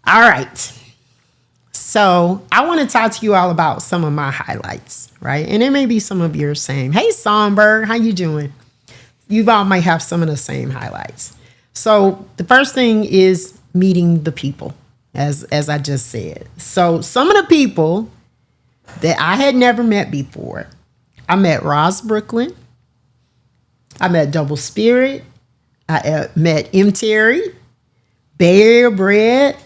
All right. So I want to talk to you all about some of my highlights, right? And it may be some of your same. Hey, Songbird, how you doing? You all might have some of the same highlights. So the first thing is meeting the people, as I just said. So some of the people that I had never met before, I met Roz Brooklyn. I met Double Spirit. I met M. Terry, Bear Bread,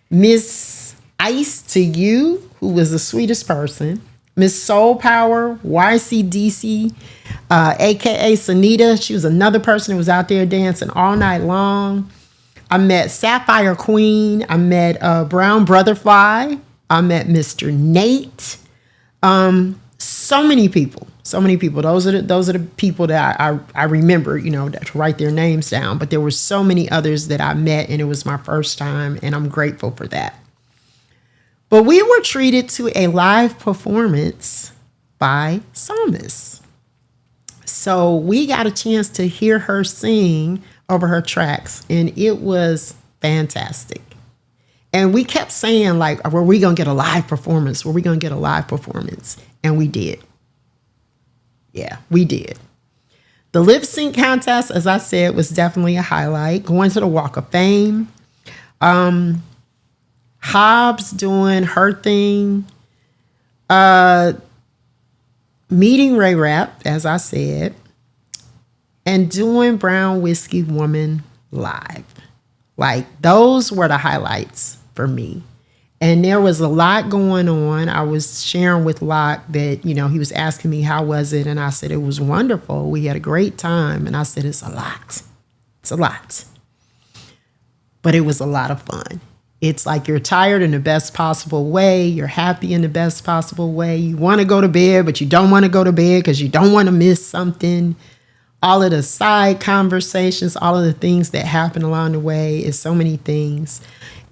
Miss Ice to You, who was the sweetest person, Miss Soul Power, YCDC, aka Sanita. She was another person who was out there dancing all night long. I met Sapphire Queen. I met Brown Brotherfly. I met Mr. Nate. So many people. Those are the people that I remember, to write their names down. But there were so many others that I met, and it was my first time, and I'm grateful for that. But we were treated to a live performance by Psalmist. So we got a chance to hear her sing over her tracks, and it was fantastic. And we kept saying, like, were we going to get a live performance? Were we going to get a live performance? And we did. Yeah, we did. The lip sync contest, as I said, was definitely a highlight. Going to the Walk of Fame. Hobbs doing her thing. Meeting Ray Rap, as I said. And doing Brown Whiskey Woman live. Like, those were the highlights for me. And there was a lot going on. I was sharing with Locke that, he was asking me, how was it? And I said, it was wonderful. We had a great time. And I said, it's a lot. It's a lot. But it was a lot of fun. It's like you're tired in the best possible way. You're happy in the best possible way. You want to go to bed, but you don't want to go to bed because you don't want to miss something. All of the side conversations, all of the things that happen along the way is so many things.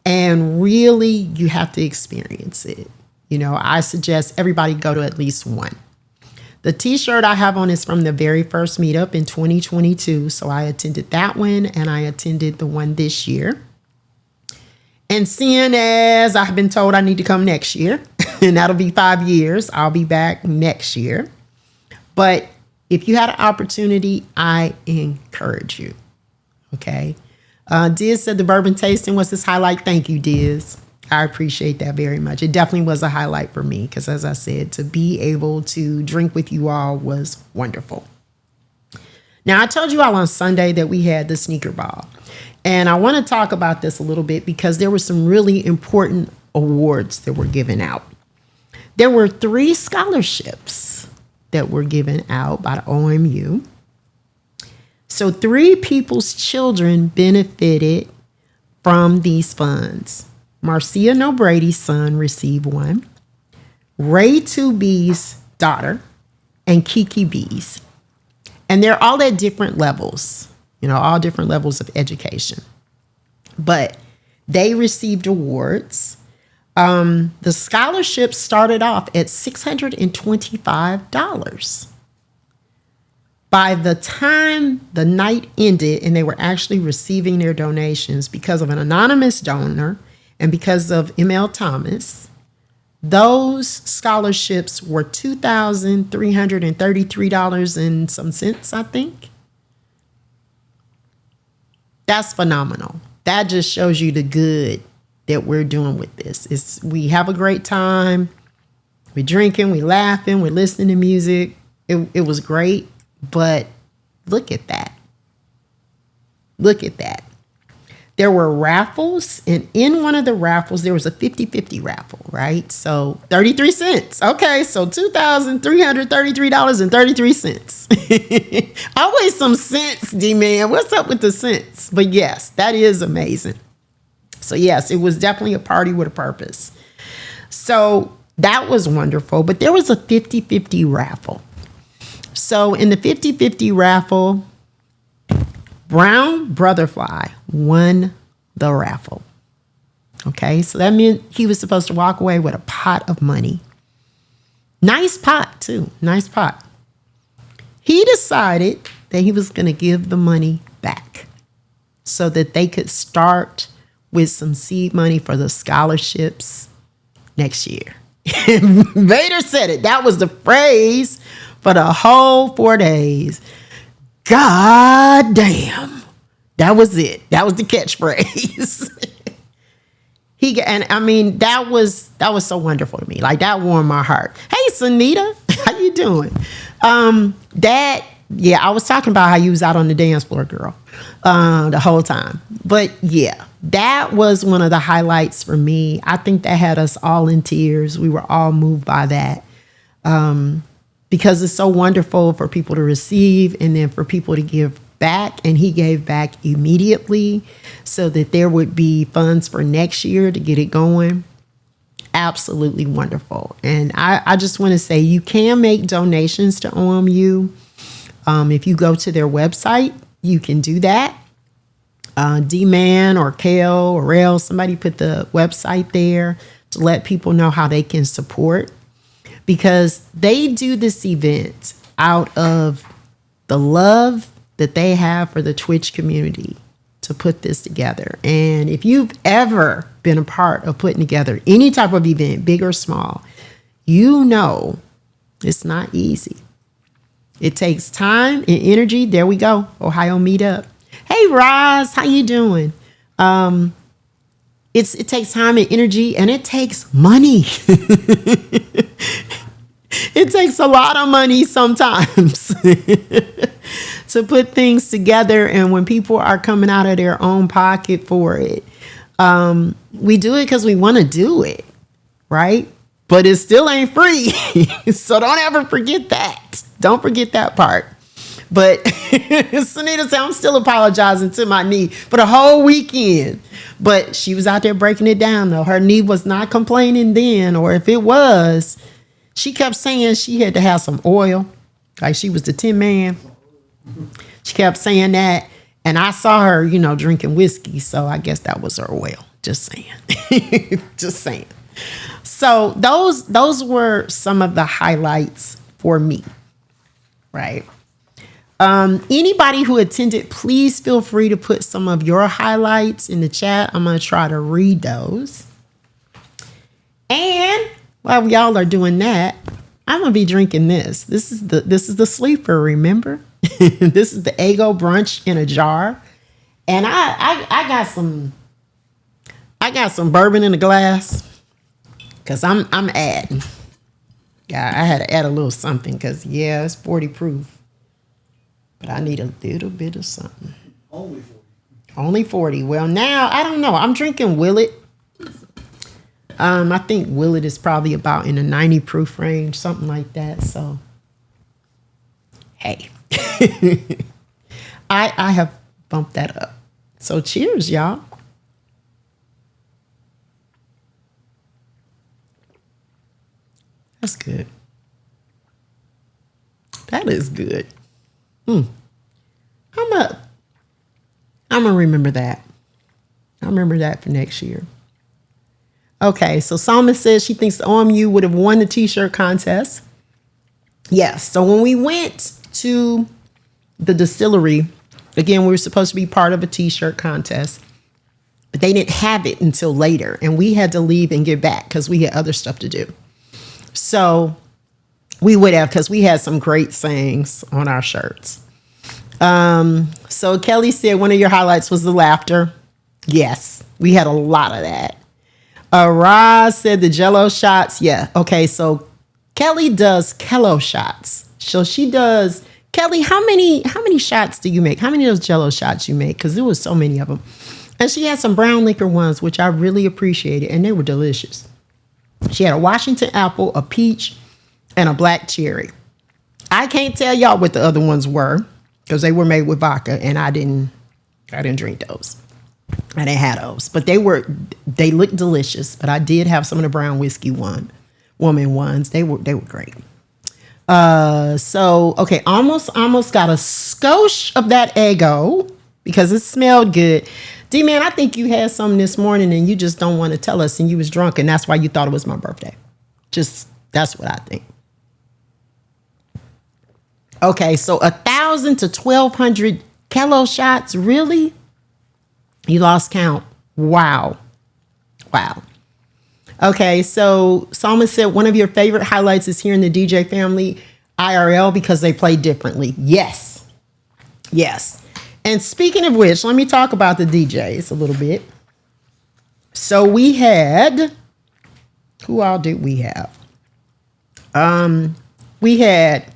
And really, you have to experience it. I suggest everybody go to at least one. The t-shirt I have on is from the very first meetup in 2022. So I attended that one, and I attended the one this year. And seeing as I've been told I need to come next year, and that'll be 5 years, I'll be back next year. But if you had an opportunity, I encourage you. Okay. Diz said the bourbon tasting was his highlight. Thank you, Diz. I appreciate that very much. It definitely was a highlight for me because, as I said, to be able to drink with you all was wonderful. Now, I told you all on Sunday that we had the sneaker ball. And I want to talk about this a little bit because there were some really important awards that were given out. There were 3 scholarships that were given out by the OMU. So 3 people's children benefited from these funds. Marcia Nobrady's son received one, Ray 2B's daughter, and Kiki B's. And they're all at different levels, all different levels of education. But they received awards. The scholarship started off at $625. By the time the night ended and they were actually receiving their donations because of an anonymous donor and because of M.L. Thomas, those scholarships were $2,333 and some cents, I think. That's phenomenal. That just shows you the good that we're doing with this. We have a great time. We're drinking, we're laughing, we're listening to music. It was great. But look at that. Look at that. There were raffles, and in one of the raffles, there was a 50-50 raffle, right? So 33 cents. Okay, so $2,333.33. Always some cents, D-Man. What's up with the cents? But yes, that is amazing. So yes, it was definitely a party with a purpose. So that was wonderful. But there was a 50-50 raffle. So in the 50-50 raffle, Brown Brotherfly won the raffle. Okay, so that meant he was supposed to walk away with a pot of money. Nice pot, too. Nice pot. He decided that he was going to give the money back so that they could start with some seed money for the scholarships next year. Vader said it. That was the phrase for the whole 4 days. God damn. That was it. That was the catchphrase. That was so wonderful to me. Like, that warmed my heart. Hey, Sunita, how you doing? I was talking about how you was out on the dance floor, girl, the whole time. But yeah, that was one of the highlights for me. I think that had us all in tears. We were all moved by that. Because it's so wonderful for people to receive and then for people to give back. And he gave back immediately so that there would be funds for next year to get it going. Absolutely wonderful. And I just want to say you can make donations to OMU. If you go to their website, you can do that. D-Man or Kale or Rail, somebody put the website there to let people know how they can support. Because they do this event out of the love that they have for the Twitch community to put this together. And if you've ever been a part of putting together any type of event, big or small, you know it's not easy. It takes time and energy. There we go. Ohio Meetup. Hey, Roz, how you doing? It takes time and energy, and it takes money. It takes a lot of money sometimes to put things together. And when people are coming out of their own pocket for it, we do it because we want to do it, right? But it still ain't free. So don't ever forget that. Don't forget that part. But Sunita said, I'm still apologizing to my knee for the whole weekend. But she was out there breaking it down, though. Her knee was not complaining then, or if it was, she kept saying she had to have some oil, like she was the Tin Man. She kept saying that. And I saw her, drinking whiskey. So I guess that was her oil. Just saying. Just saying. So those were some of the highlights for me, right? Anybody who attended, please feel free to put some of your highlights in the chat. I'm going to try to read those. And while y'all are doing that, I'm going to be drinking this. This is the sleeper, remember? This is the Eggo brunch in a jar. And I got some bourbon in a glass because I'm adding. Yeah, I had to add a little something because, it's 40 proof. But I need a little bit of something. Only 40. Only 40. Well, now, I don't know. I'm drinking Willet. I think Willet is probably about in the 90 proof range, something like that. So, hey. I have bumped that up. So, cheers, y'all. That's good. That is good. I'm gonna remember that. I remember that for next year. Okay, so Salma says she thinks the OMU would have won the t-shirt contest. Yes, so when we went to the distillery, again, we were supposed to be part of a t-shirt contest, but they didn't have it until later, and we had to leave and get back because we had other stuff to do. So we would have, because we had some great sayings on our shirts. So Kelly said one of your highlights was the laughter. Yes, we had a lot of that. Roz said the Jello shots. Yeah. Okay. So Kelly does Kello shots. So she does. Kelly, how many shots do you make? How many of those Jello shots you make? Because there was so many of them. And she had some brown liquor ones, which I really appreciated, and they were delicious. She had a Washington apple, a peach, and a black cherry. I can't tell y'all what the other ones were because they were made with vodka, and I didn't drink those. I didn't have those, but they looked delicious. But I did have some of the brown whiskey woman ones. They were great. So okay, almost got a skosh of that Eggo because it smelled good. D-Man, I think you had something this morning and you just don't want to tell us and you was drunk and that's why you thought it was my birthday. Just, that's what I think. Okay, so 1,000 to 1,200 Kello shots, really? You lost count. Wow. Okay, so Salma said one of your favorite highlights is hearing the DJ family IRL because they play differently. Yes. And speaking of which, let me talk about the DJs a little bit. So we had, who all did we have? We had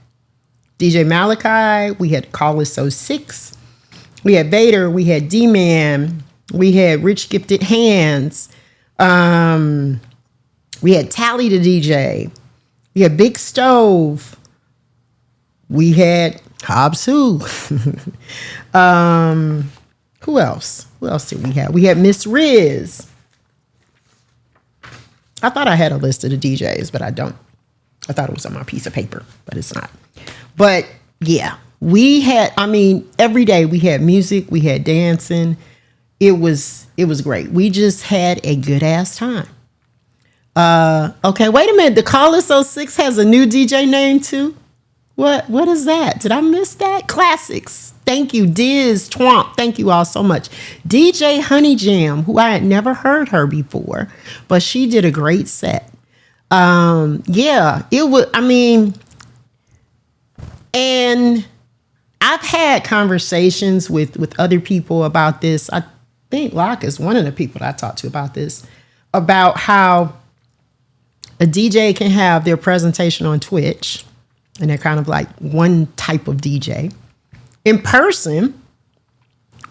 DJ Malachi, we had Callis 06, we had Vader, we had D-Man, we had Rich Gifted Hands, we had Tally the DJ, we had Big Stove, we had Hobbs Who. Who else? Who else did we have? We had Miss Riz. I thought I had a list of the DJs, but I don't. I thought it was on my piece of paper, but it's not. But yeah, we had, I mean, every day we had music, we had dancing. It was great. We just had a good ass time. Okay, wait a minute. The Callis 06 has a new DJ name too. What is that? Did I miss that? Classics. Thank you, Diz Twomp. Thank you all so much. DJ Honey Jam, who I had never heard her before, but she did a great set. Yeah, it was, I mean, and I've had conversations with other people about this. I think Locke is one of the people that I talked to about this, about how a DJ can have their presentation on Twitch, and they're kind of like one type of DJ. In person,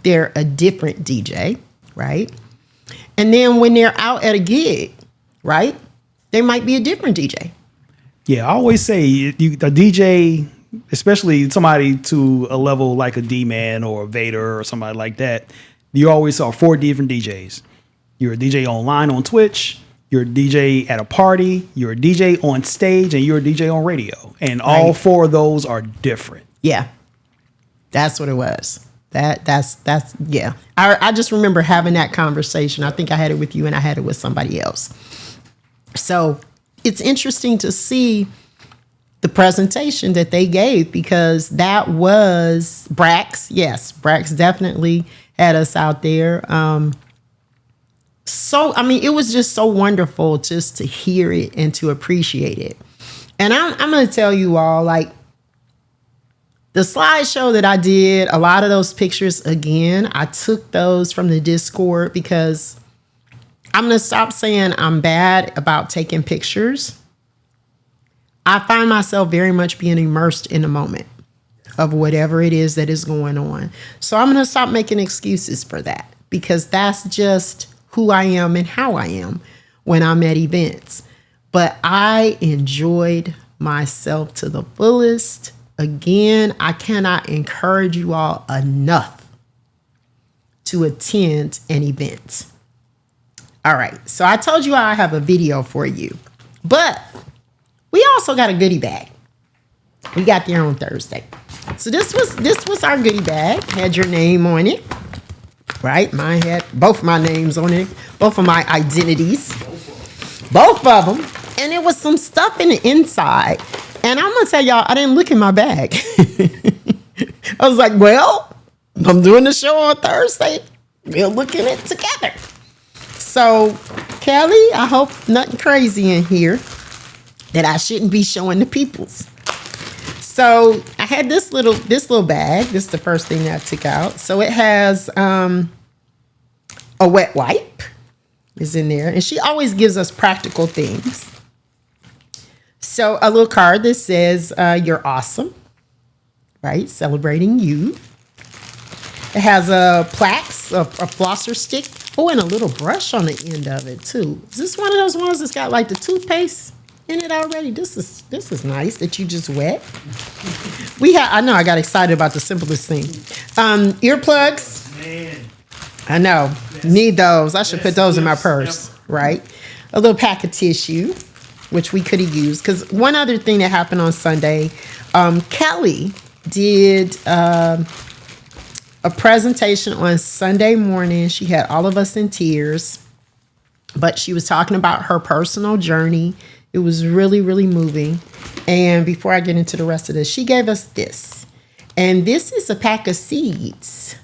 they're a different DJ, right? And then when they're out at a gig, right, they might be a different DJ. Yeah, I always say a DJ, especially somebody to a level like a D-Man or a Vader or somebody like that, you always saw 4 different DJs. You're a DJ online on Twitch, you're a DJ at a party, you're a DJ on stage, and you're a DJ on radio. And all 4 of those are different. Yeah, that's what it was. That's yeah. I just remember having that conversation. I think I had it with you and I had it with somebody else. So it's interesting to see the presentation that they gave, because that was Brax. Yes, Brax definitely had us out there. So, I mean, it was just so wonderful just to hear it and to appreciate it. And I'm going to tell you all, like, the slideshow that I did, a lot of those pictures, again, I took those from the Discord, because I'm going to stop saying I'm bad about taking pictures. I find myself very much being immersed in the moment of whatever it is that is going on. So I'm going to stop making excuses for that, because that's just who I am and how I am when I'm at events. But I enjoyed myself to the fullest. Again, I cannot encourage you all enough to attend an event. All right, so I told you I have a video for you, but we also got a goodie bag. We got there on Thursday. So this was our goodie bag. Had your name on it, right? Mine had both my names on it, both of my identities, both of them. And it was some stuff in the inside. And I'm gonna tell y'all, I didn't look in my bag. I was like, well, I'm doing the show on Thursday. We'll look in it together. So, Kelly, I hope nothing crazy in here that I shouldn't be showing the peoples. So I had this little bag. This is the first thing that I took out. So it has a wet wipe is in there. And she always gives us practical things. So a little card that says, you're awesome, right? Celebrating you. It has a plaques, a flosser stick. Oh, and a little brush on the end of it too. Is this one of those ones that's got like the toothpaste in it already? This is nice that you just wet. I know I got excited about the simplest thing. Earplugs. Man. I know. Need those. I should put those in my purse, right? A little pack of tissue, which we could have used. Because one other thing that happened on Sunday, Kelly did a presentation on Sunday morning. She had all of us in tears, but she was talking about her personal journey. It was really, really moving. And before I get into the rest of this, she gave us this. And this is a pack of seeds.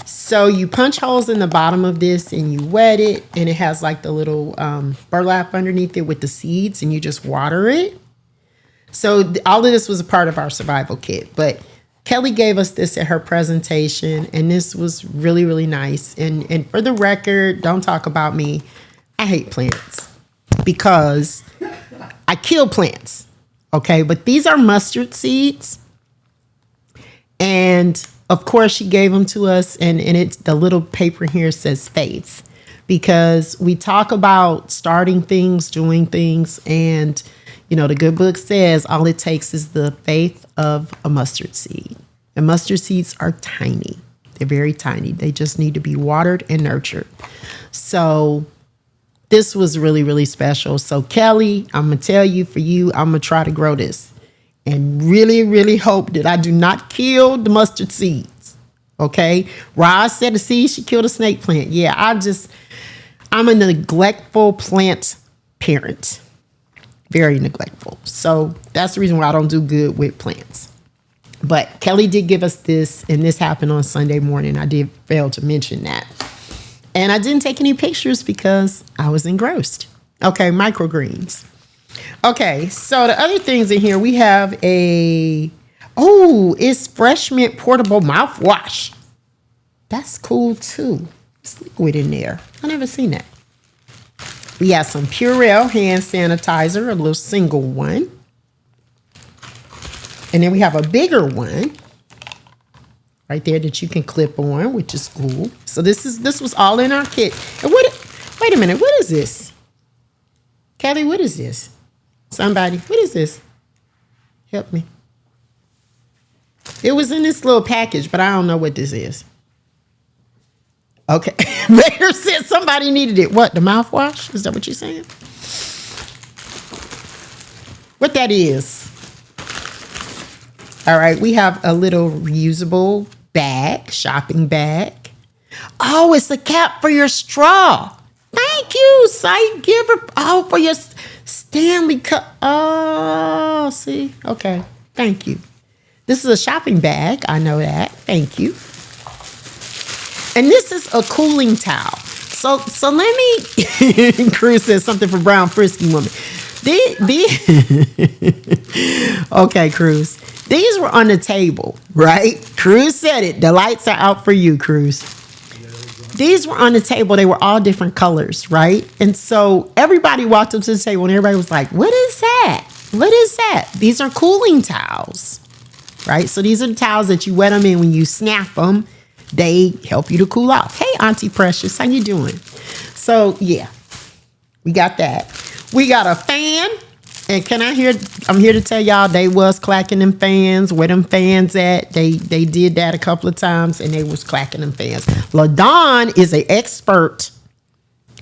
So you punch holes in the bottom of this and you wet it. And it has like the little burlap underneath it with the seeds. And you just water it. So all of this was a part of our survival kit. But Kelly gave us this at her presentation. And this was really, really nice. And for the record, don't talk about me. I hate plants because I kill plants. Okay, but these are mustard seeds. And of course, she gave them to us. And it's the little paper here says faith, because we talk about starting things, doing things. And, you know, the good book says all it takes is the faith of a mustard seed. And mustard seeds are tiny. They're very tiny. They just need to be watered and nurtured. So this was really, really special. So Kelly, I'm going to tell you, for you, I'm going to try to grow this and really, really hope that I do not kill the mustard seeds. Okay. Roz said the seed, she killed a snake plant. Yeah. I'm a neglectful plant parent. Very neglectful. So that's the reason why I don't do good with plants. But Kelly did give us this, and this happened on Sunday morning. I did fail to mention that. And I didn't take any pictures because I was engrossed. Okay, microgreens. Okay, so the other things in here, we have it's Fresh Mint portable mouthwash. That's cool too. It's liquid in there. I never seen that. We have some Purell hand sanitizer, a little single one. And then we have a bigger one right there that you can clip on, which is cool. So this was all in our kit. And wait a minute, what is this? Kelly, what is this? Somebody, what is this? Help me. It was in this little package, but I don't know what this is. Okay. Mayor said somebody needed it. What, the mouthwash? Is that what you're saying? What that is? All right, we have a little reusable bag, shopping bag. Oh, it's a cap for your straw. Thank you, site giver. Oh, for your Stanley Cup. Oh, see? Okay, thank you. This is a shopping bag. I know that. Thank you. And this is a cooling towel. So let me, Cruz says something for brown frisky woman. Okay, Cruz. These were on the table, right? Cruz said it. The lights are out for you, Cruz. These were on the table. They were all different colors, right? And so everybody walked up to the table and everybody was like, what is that? What is that? These are cooling towels, right? So these are the towels that you wet them in. When you snap them, they help you to cool off. Hey, Auntie Precious, how you doing? So yeah, we got that. We got a fan. And I'm here to tell y'all, they was clacking them fans. Where them fans at? They did that a couple of times and they was clacking them fans. LaDawn is an expert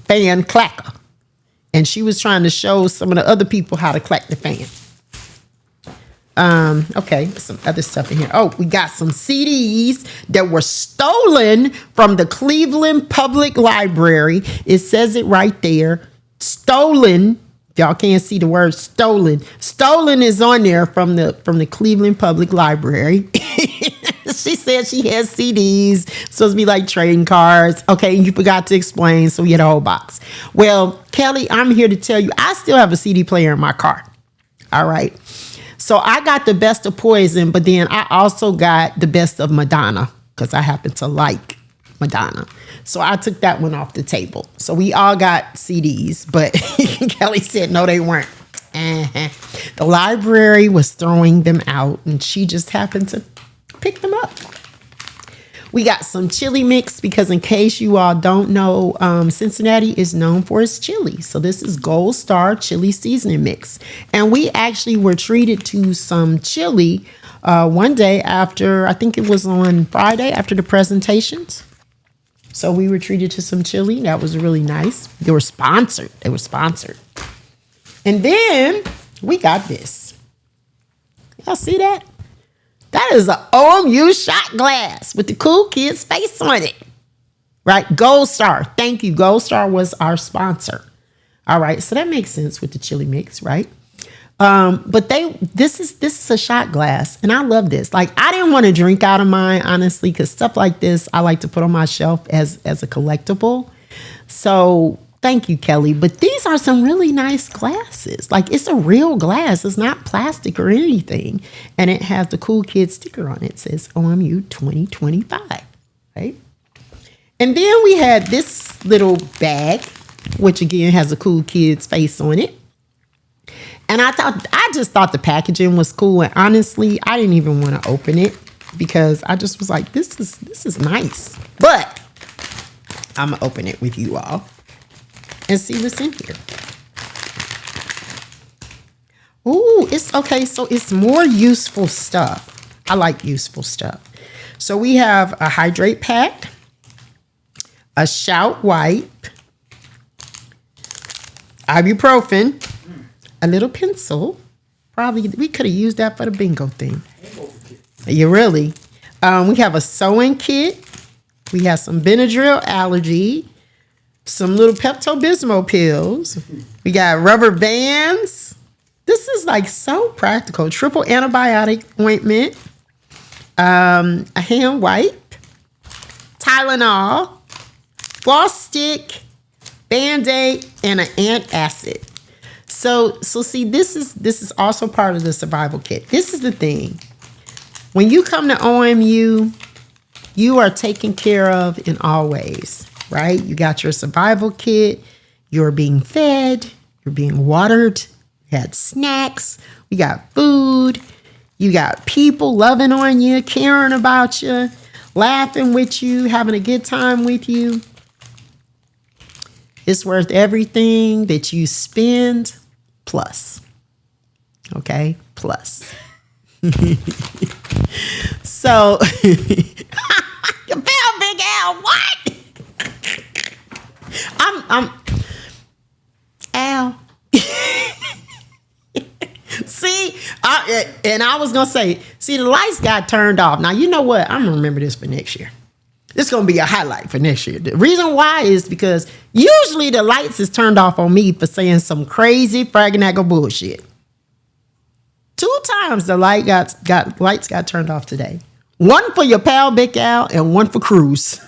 fan clacker. And she was trying to show some of the other people how to clack the fan. Okay, some other stuff in here. Oh, we got some CDs that were stolen from the Cleveland Public Library. It says it right there. Stolen. Y'all can't see the word stolen. Stolen is on there from the Cleveland Public Library. She said she has CDs, supposed to be like trading cards. Okay, you forgot to explain, so we had a whole box. Well, Kelly, I'm here to tell you, I still have a CD player in my car. All right. So I got the Best of Poison, but then I also got the Best of Madonna because I happen to like Madonna. So I took that one off the table. So we all got CDs, but Kelly said no, they weren't. The library was throwing them out, and she just happened to pick them up. We got some chili mix because, in case you all don't know, Cincinnati is known for its chili. So this is Gold Star chili seasoning mix. And we actually were treated to some chili one day after, I think it was on Friday after the presentations. So we were treated to some chili. That was really nice. They were sponsored. And then we got this. Y'all see that? That is an OMU shot glass with the cool kid's face on it. Right? Gold Star. Thank you. Gold Star was our sponsor. All right. So that makes sense with the chili mix, right? But this is a shot glass, and I love this. Like, I didn't want to drink out of mine, honestly, because stuff like this I like to put on my shelf as a collectible. So thank you, Kelly. But these are some really nice glasses. Like, it's a real glass. It's not plastic or anything. And it has the cool kid sticker on it. It says OMU 2025, right? And then we had this little bag, which again has a cool kid's face on it. And I just thought the packaging was cool. And honestly, I didn't even want to open it because I just was like, this is nice. But I'm going to open it with you all and see what's in here. Ooh, it's okay. So it's more useful stuff. I like useful stuff. So we have a hydrate pack, a shout wipe, ibuprofen, a little pencil. Probably we could have used that for the bingo thing. You really? We have a sewing kit. We have some Benadryl allergy, some little Pepto-Bismol pills. We got rubber bands. This is like so practical. Triple antibiotic ointment, a hand wipe, Tylenol, floss stick, Band-Aid, and an antacid. So see, this is also part of the survival kit. This is the thing. When you come to OMU, you are taken care of in all ways, right? You got your survival kit. You're being fed. You're being watered. You had snacks. We got food. You got people loving on you, caring about you, laughing with you, having a good time with you. It's worth everything that you spend. Plus. Okay? Plus. So, you feel Big Al, what? I'm Al. See, I was going to say, see, the lights got turned off. Now, you know what? I'm going to remember this for next year. This is going to be a highlight for next year. The reason why is because usually the lights is turned off on me for saying some crazy fragnagle bullshit. 2 times the lights got turned off today. One for your pal Big Al and one for Cruz.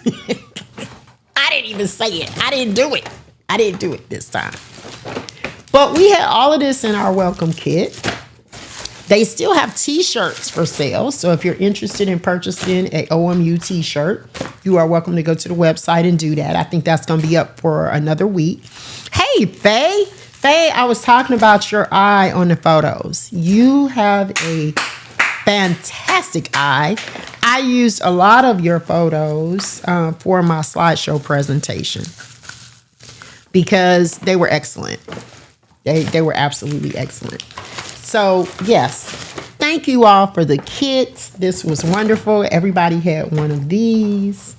I didn't even say it. I didn't do it. I didn't do it this time. But we had all of this in our welcome kit. They still have t-shirts for sale. So if you're interested in purchasing a OMU t-shirt, you are welcome to go to the website and do that. I think that's going to be up for another week. Hey, Faye. Faye, I was talking about your eye on the photos. You have a fantastic eye. I used a lot of your photos for my slideshow presentation because they were excellent. They were absolutely excellent. So, yes, thank you all for the kits. This was wonderful. Everybody had one of these.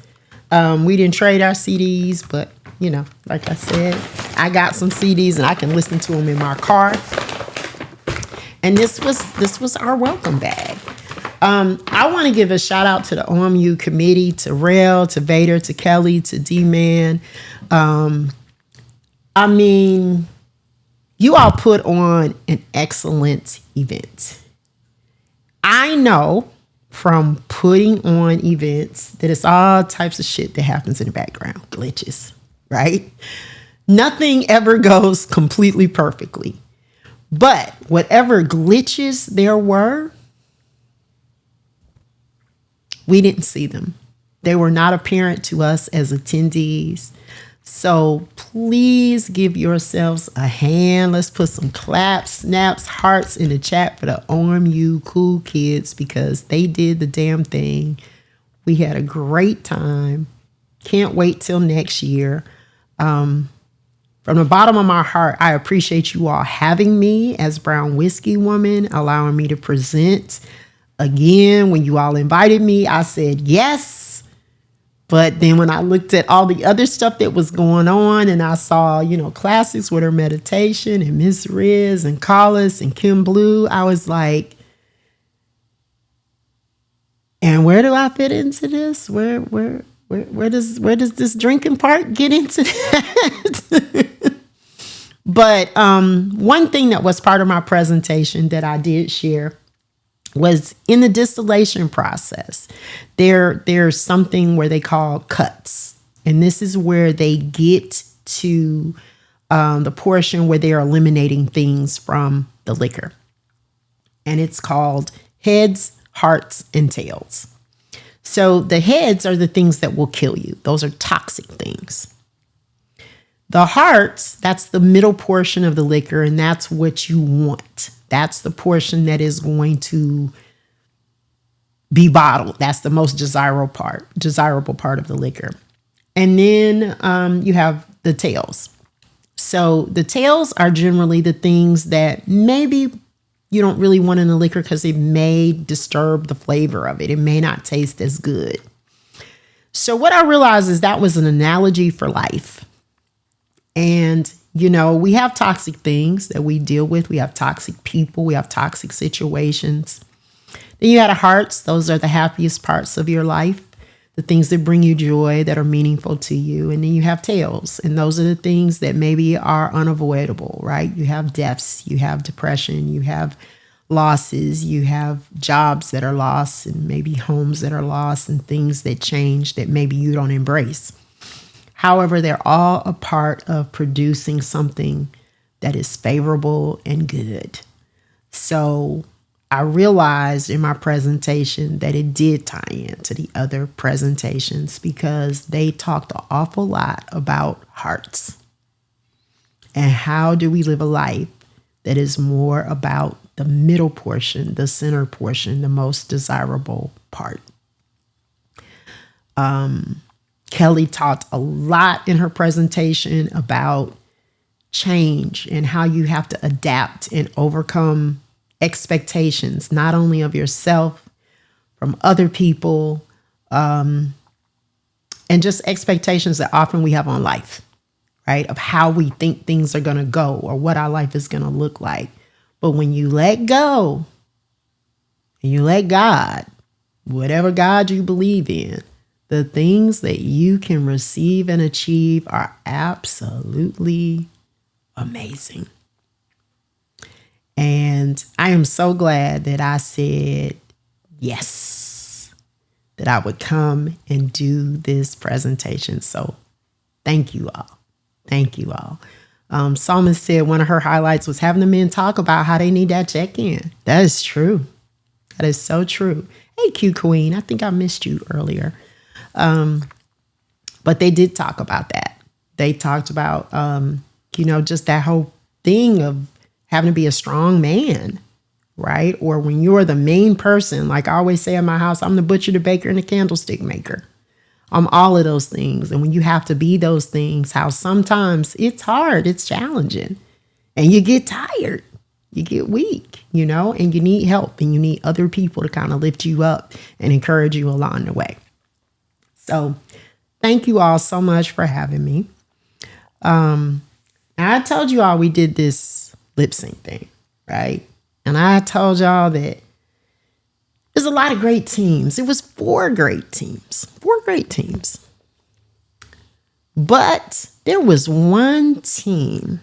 We didn't trade our CDs, but, you know, like I said, I got some CDs and I can listen to them in my car. And this was our welcome bag. I want to give a shout out to the OMU committee, to Rel, to Vader, to Kelly, to D-Man. I mean, you all put on an excellent event. I know from putting on events that it's all types of shit that happens in the background, glitches, right? Nothing ever goes completely perfectly. But whatever glitches there were, we didn't see them. They were not apparent to us as attendees. So please give yourselves a hand. Let's put some claps, snaps, hearts in the chat for the OMU cool kids because they did the damn thing. We had a great time. Can't wait till next year. From the bottom of my heart, I appreciate you all having me as Brown Whiskey Woman, allowing me to present. Again, when you all invited me, I said yes. But then when I looked at all the other stuff that was going on and I saw, you know, classics with her meditation and Miss Riz and Collis and Kim Blue, I was like, And where do I fit into this? Where does this drinking part get into that? But one thing that was part of my presentation that I did share was in the distillation process. There's something where they call cuts. And this is where they get to the portion where they are eliminating things from the liquor. And it's called heads, hearts, and tails. So the heads are the things that will kill you. Those are toxic things. The hearts, that's the middle portion of the liquor, and that's what you want. That's the portion that is going to be bottled. That's the most desirable part of the liquor. And then you have the tails. So the tails are generally the things that maybe you don't really want in the liquor because it may disturb the flavor of it. It may not taste as good. So what I realized is that was an analogy for life. And, you know, we have toxic things that we deal with. We have toxic people. We have toxic situations. Then you have hearts. Those are the happiest parts of your life, the things that bring you joy, that are meaningful to you. And then you have tails. And those are the things that maybe are unavoidable, right? You have deaths, you have depression, you have losses, you have jobs that are lost, and maybe homes that are lost, and things that change that maybe you don't embrace. However, they're all a part of producing something that is favorable and good. So I realized in my presentation that it did tie into the other presentations because they talked an awful lot about hearts and how do we live a life that is more about the middle portion, the center portion, the most desirable part. Kelly talked a lot in her presentation about change and how you have to adapt and overcome expectations, not only of yourself, from other people, and just expectations that often we have on life, right? Of how we think things are going to go or what our life is going to look like. But when you let go and you let God, whatever God you believe in, the things that you can receive and achieve are absolutely amazing. And I am so glad that I said yes, that I would come and do this presentation. So thank you all. Thank you all. Psalmist said one of her highlights was having the men talk about how they need that check-in. That is true. That is so true. Hey, Q Queen, I think I missed you earlier. But they did talk about that. They talked about, just that whole thing of having to be a strong man, right? Or when you're the main person, like I always say in my house, I'm the butcher, the baker, and the candlestick maker. I'm all of those things. And when you have to be those things, how sometimes it's hard, it's challenging, and you get tired, you get weak, and you need help, and you need other people to kind of lift you up and encourage you along the way. So thank you all so much for having me. I told you all we did this lip sync thing, right? And I told y'all that there's a lot of great teams. It was 4 great teams. But there was one team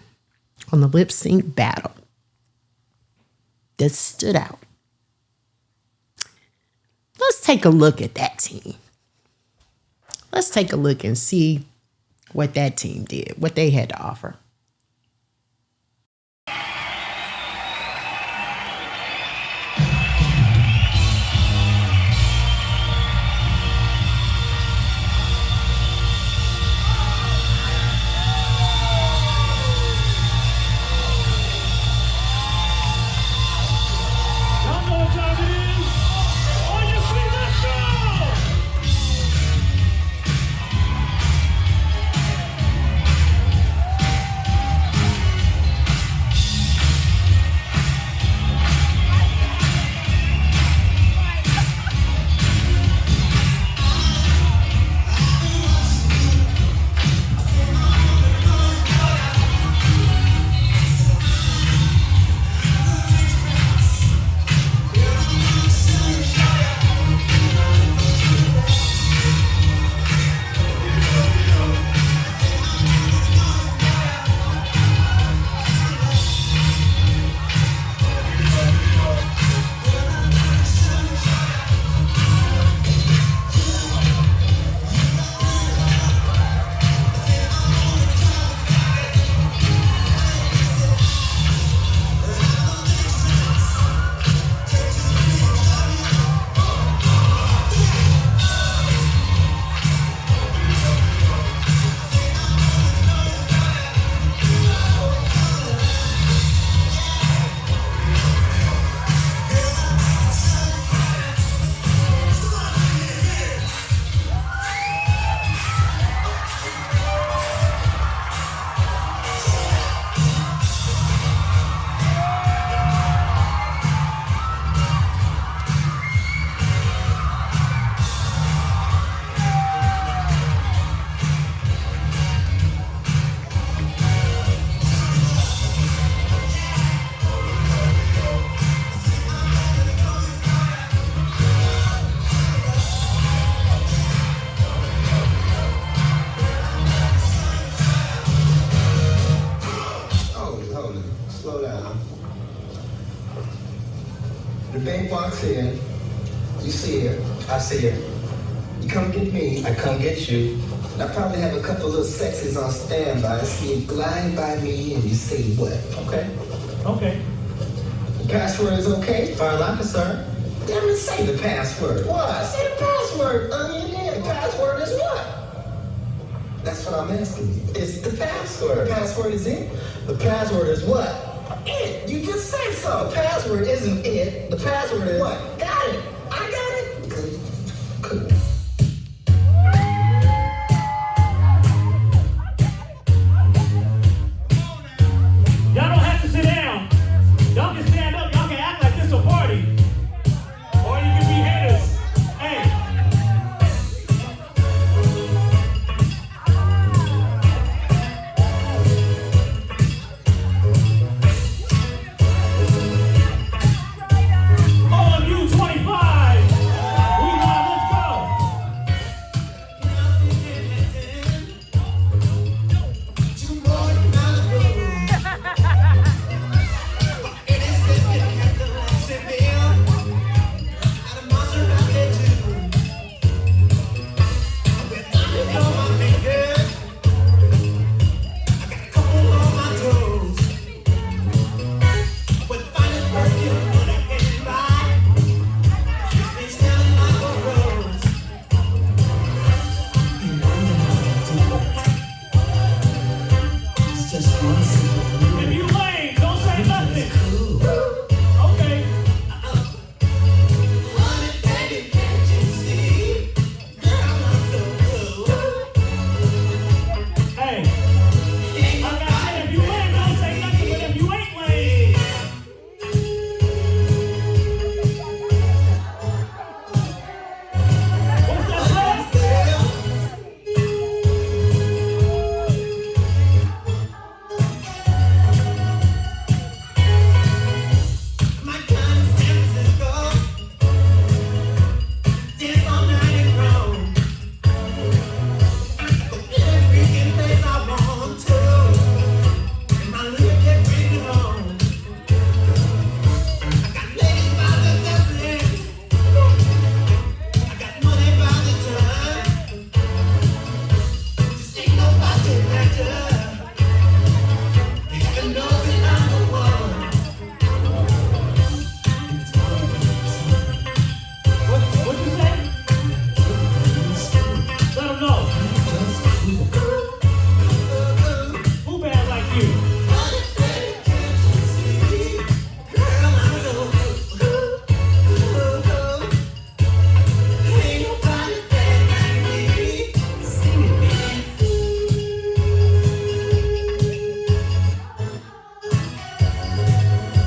on the lip sync battle that stood out. Let's take a look at that team. Let's take a look and see what that team did, what they had to offer. The bank walks in, you see her, I see her. You come get me, I come get you. And I probably have a couple little sexies on standby. I see you glide by me and you say what, okay? Okay. The password is okay? Fire line, sir. Damn it, say the password. What? Say the password. Yeah, the password is what? That's what I'm asking you. It's the password. The password is it? The password is what? It. You just said so. The password isn't it. The password is what? Got it. I got it. Good. Cool. Y'all don't have to sit down. Y'all can stand up. Y'all can act like this a party. Or you can be haters. Hey. On you 25. We live, let's go. If you lame, don't say nothing. Okay. Hey. Like I said, if you lame, don't say nothing. But if you ain't lame, what's that say? What you say? Let them know. Who bad like you?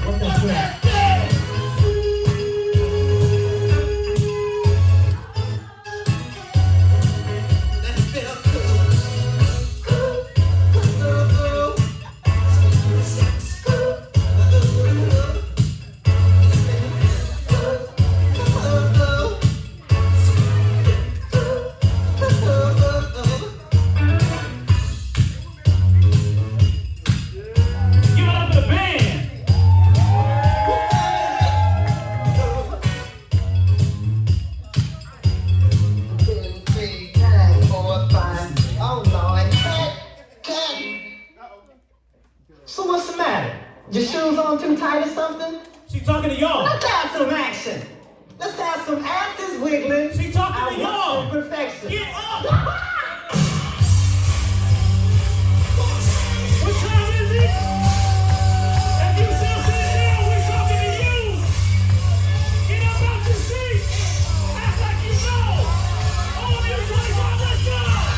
What that say? Give it up for the band. So what's the matter? Your shoes on too tight or something? She talking to y'all. Let's have some action. Let's have some asses wiggling. She talking to I y'all. want some perfection. Get up. What time is it? If you still sitting down, we talking to you. Get up out your seat. Act like you know. All of you 25, let's go.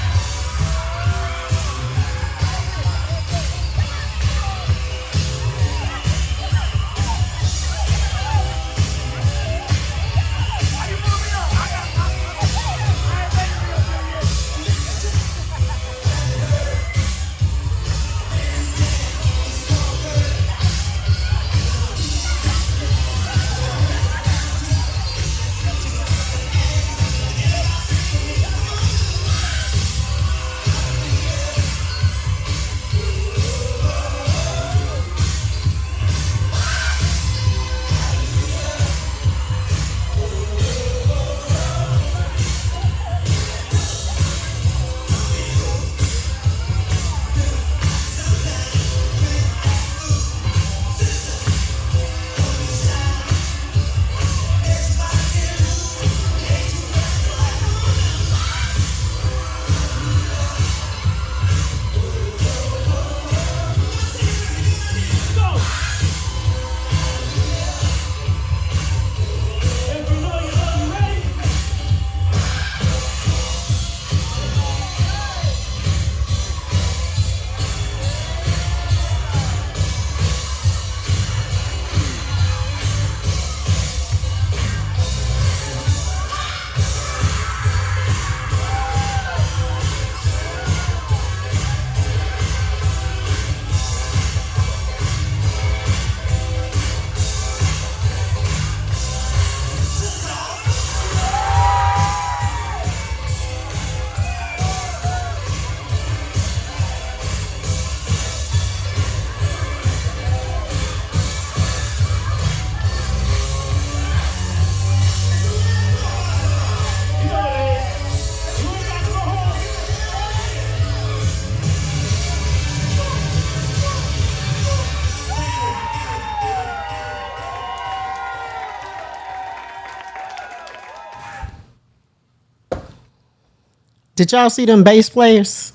Did y'all see them bass players?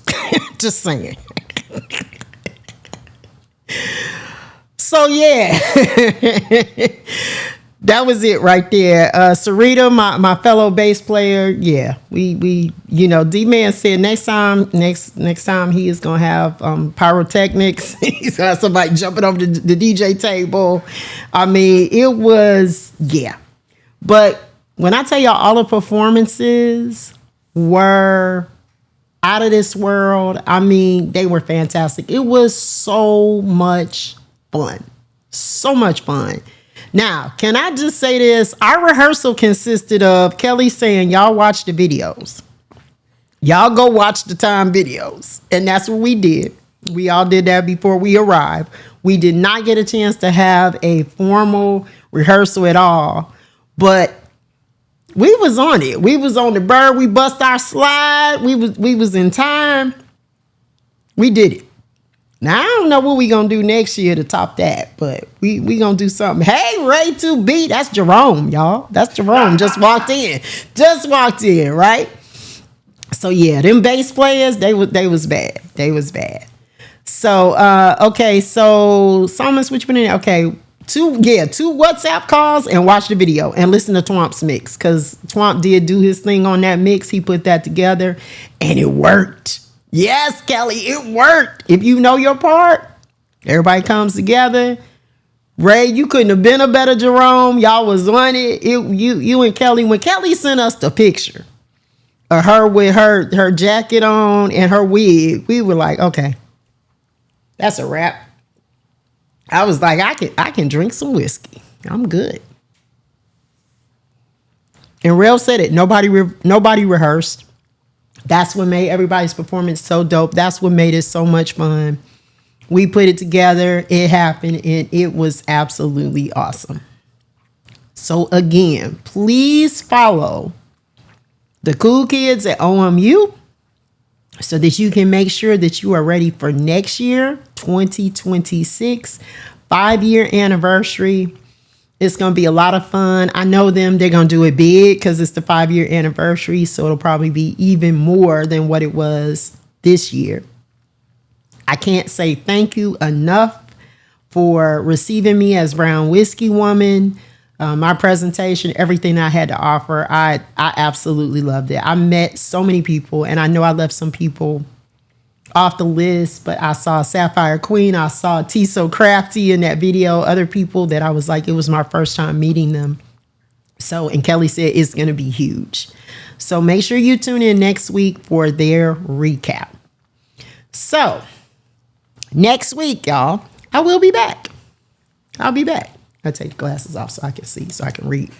Just saying. So yeah, that was it right there. Sarita, my fellow bass player. Yeah, we D-Man said next time he is gonna have pyrotechnics. He's gonna have somebody jumping over the DJ table. I mean, it was, yeah. But when I tell y'all all the performances were out of this world, I mean, they were fantastic. It was so much fun. So much fun. Now, can I just say this? Our rehearsal consisted of Kelly saying, y'all watch the videos. Y'all go watch the time videos. And that's what we did. We all did that before we arrived. We did not get a chance to have a formal rehearsal at all. But we was on it. We was on the bird. We bust our slide. We was in time. We did it. Now, I don't know what we going to do next year to top that, but we going to do something. Hey, Ray 2B, that's Jerome, y'all. That's Jerome. Just walked in. Just walked in, right? So, yeah, them bass players, they was bad. They was bad. So, okay, so, Thomas, which one? Okay, two WhatsApp calls and watch the video and listen to Twomp's mix, because Twomp did do his thing on that mix. He put that together, and it worked. Yes, Kelly, it worked. If you know your part, everybody comes together. Ray, you couldn't have been a better Jerome. Y'all was on it. You and Kelly, when Kelly sent us the picture of her with her jacket on and her wig, we were like, okay, that's a wrap. I was like, I can drink some whiskey. I'm good. And Rail said it. Nobody rehearsed. That's what made everybody's performance so dope. That's what made it so much fun. We put it together. It happened, and it was absolutely awesome. So again, please follow the cool kids at OMU so that you can make sure that you are ready for next year, 2026, 5-year anniversary. It's going to be a lot of fun. I know them. They're going to do it big because it's the 5-year anniversary. So it'll probably be even more than what it was this year. I can't say thank you enough for receiving me as Brown Whiskey Woman. My presentation, everything I had to offer, I absolutely loved it. I met so many people, and I know I left some people off the list, but I saw Sapphire Queen. I saw T So Crafty in that video. Other people that I was like, it was my first time meeting them. So, and Kelly said it's going to be huge. So make sure you tune in next week for their recap. So next week, y'all, I will be back. I'll be back. I'll take the glasses off so I can see, so I can read.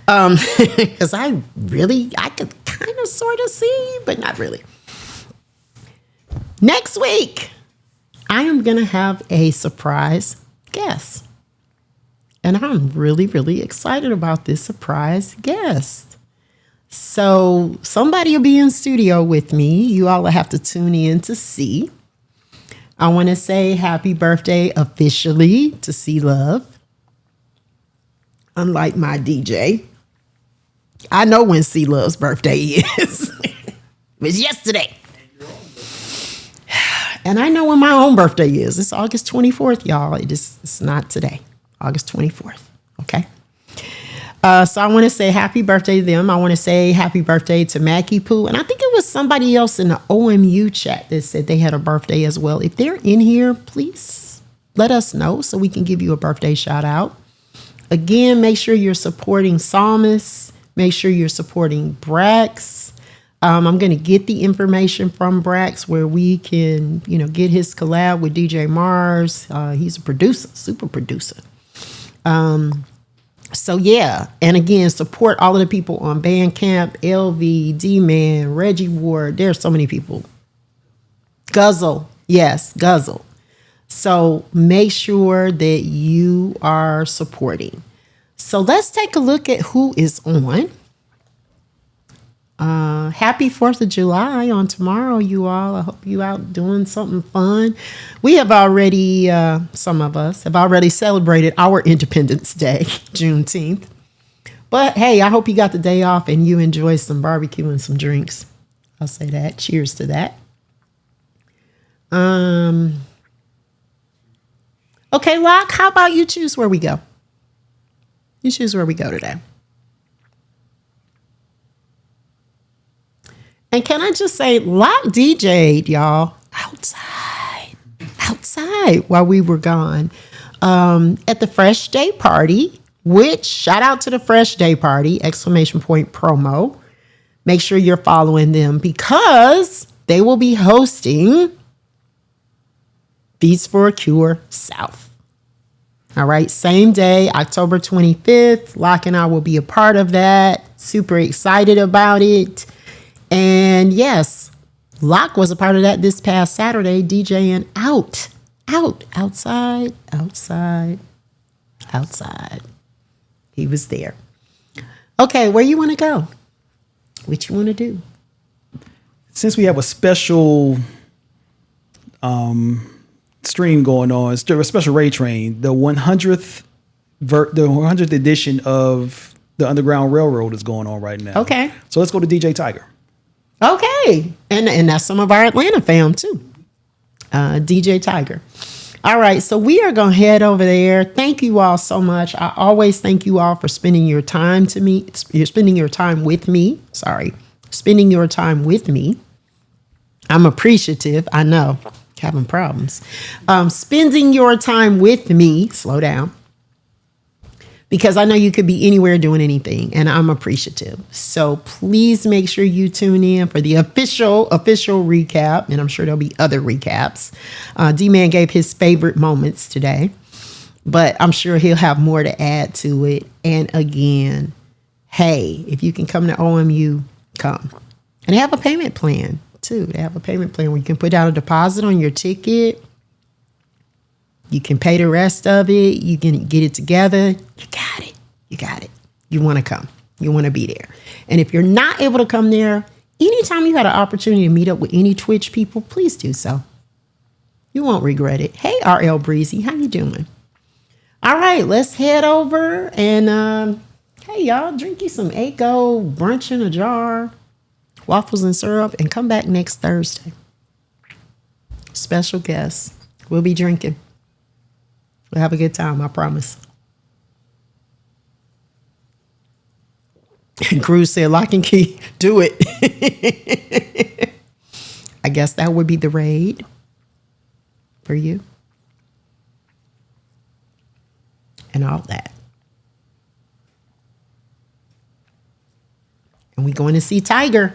Because I could kind of sort of see, but not really. Next week, I am going to have a surprise guest. And I'm really, really excited about this surprise guest. So somebody will be in studio with me. You all will have to tune in to see. I want to say happy birthday officially to C Love. Unlike my DJ, I know when C Love's birthday is. It was yesterday. And I know when my own birthday is. It's August 24th, y'all. It's not today. August 24th. Okay. So I want to say happy birthday to them. I want to say happy birthday to Mackie Poo. And I think it was somebody else in the OMU chat that said they had a birthday as well. If they're in here, please let us know so we can give you a birthday shout out. Again, make sure you're supporting Psalmist. Make sure you're supporting Brax. I'm going to get the information from Brax where we can, get his collab with DJ Mars. He's a producer, super producer. So yeah, and again, support all of the people on Bandcamp, LV, D-Man, Reggie Ward. There's so many people. Guzzle, yes, Guzzle. So make sure that you are supporting. So let's take a look at who is on. Happy 4th of July on tomorrow, you all. I hope you out doing something fun. We have already, some of us have already celebrated our Independence Day, Juneteenth. But hey, I hope you got the day off and you enjoy some barbecue and some drinks. I'll say that. Cheers to that. Okay, Locke, how about you choose where we go? You choose where we go today. And can I just say, Locke DJ'd, y'all, outside while we were gone at the Fresh Day Party, which, shout out to the Fresh Day Party, ! Promo. Make sure you're following them because they will be hosting Beats for a Cure South. All right, same day, October 25th. Locke and I will be a part of that. Super excited about it. And yes, Locke was a part of that this past Saturday, DJing outside. He was there. Okay, where you want to go? What you want to do? Since we have a special stream going on, it's a special Ray Train, the 100th edition of the Underground Railroad is going on right now. Okay. So let's go to DJ Tiger. Okay. And that's some of our Atlanta fam too. DJ Tiger. All right. So we are going to head over there. Thank you all so much. I always thank you all for spending your time with me. Spending your time with me. I'm appreciative. I know. Having problems. Spending your time with me. Slow down. Because I know you could be anywhere doing anything, and I'm appreciative. So please make sure you tune in for the official recap, and I'm sure there'll be other recaps. D-Man gave his favorite moments today, but I'm sure he'll have more to add to it. And again, hey, if you can come to OMU, come. And they have a payment plan, too. They have a payment plan where you can put down a deposit on your ticket. You can pay the rest of it. You can get it together. You got it. You want to come. You want to be there. And if you're not able to come there, anytime you had an opportunity to meet up with any Twitch people, please do so. You won't regret it. Hey, RL Breezy, how you doing? All right, let's head over and hey, y'all, drink you some Ago, brunch in a jar, waffles and syrup, and come back next Thursday. Special guest. We'll be drinking. We'll have a good time, I promise. And Cruz said, lock and key, do it. I guess that would be the raid for you. And all that. And we're going to see Tiger.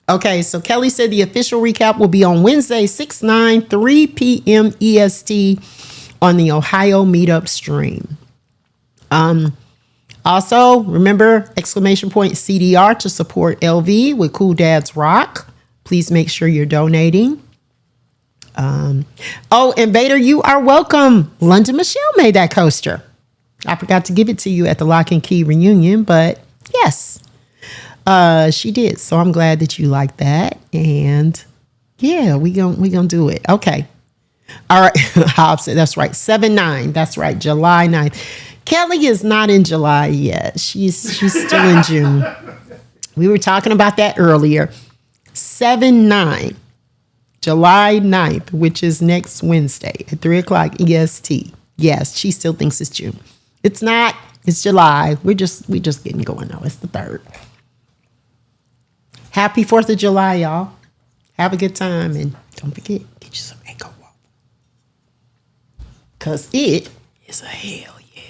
Okay, so Kelly said the official recap will be on Wednesday, 6/9, 3 p.m. EST on the Ohio Meetup stream. Also, remember, ! CDR to support LV with Cool Dads Rock. Please make sure you're donating. Oh, and Vader, you are welcome. London Michelle made that coaster. I forgot to give it to you at the Lock and Key reunion, but yes, she did. So I'm glad that you like that. And yeah, we gonna do it. Okay. All right. Hobbs said that's right. 7/9. That's right. July 9th. Kelly is not in July yet. She's still in June. We were talking about that earlier. 7/9. July 9th, which is next Wednesday at 3 o'clock EST. Yes, she still thinks it's June. It's not. It's July. We're just getting going now. It's the 3rd. Happy 4th of July, y'all. Have a good time. And don't forget, get you some Echo Walk. Because it is a hell yeah.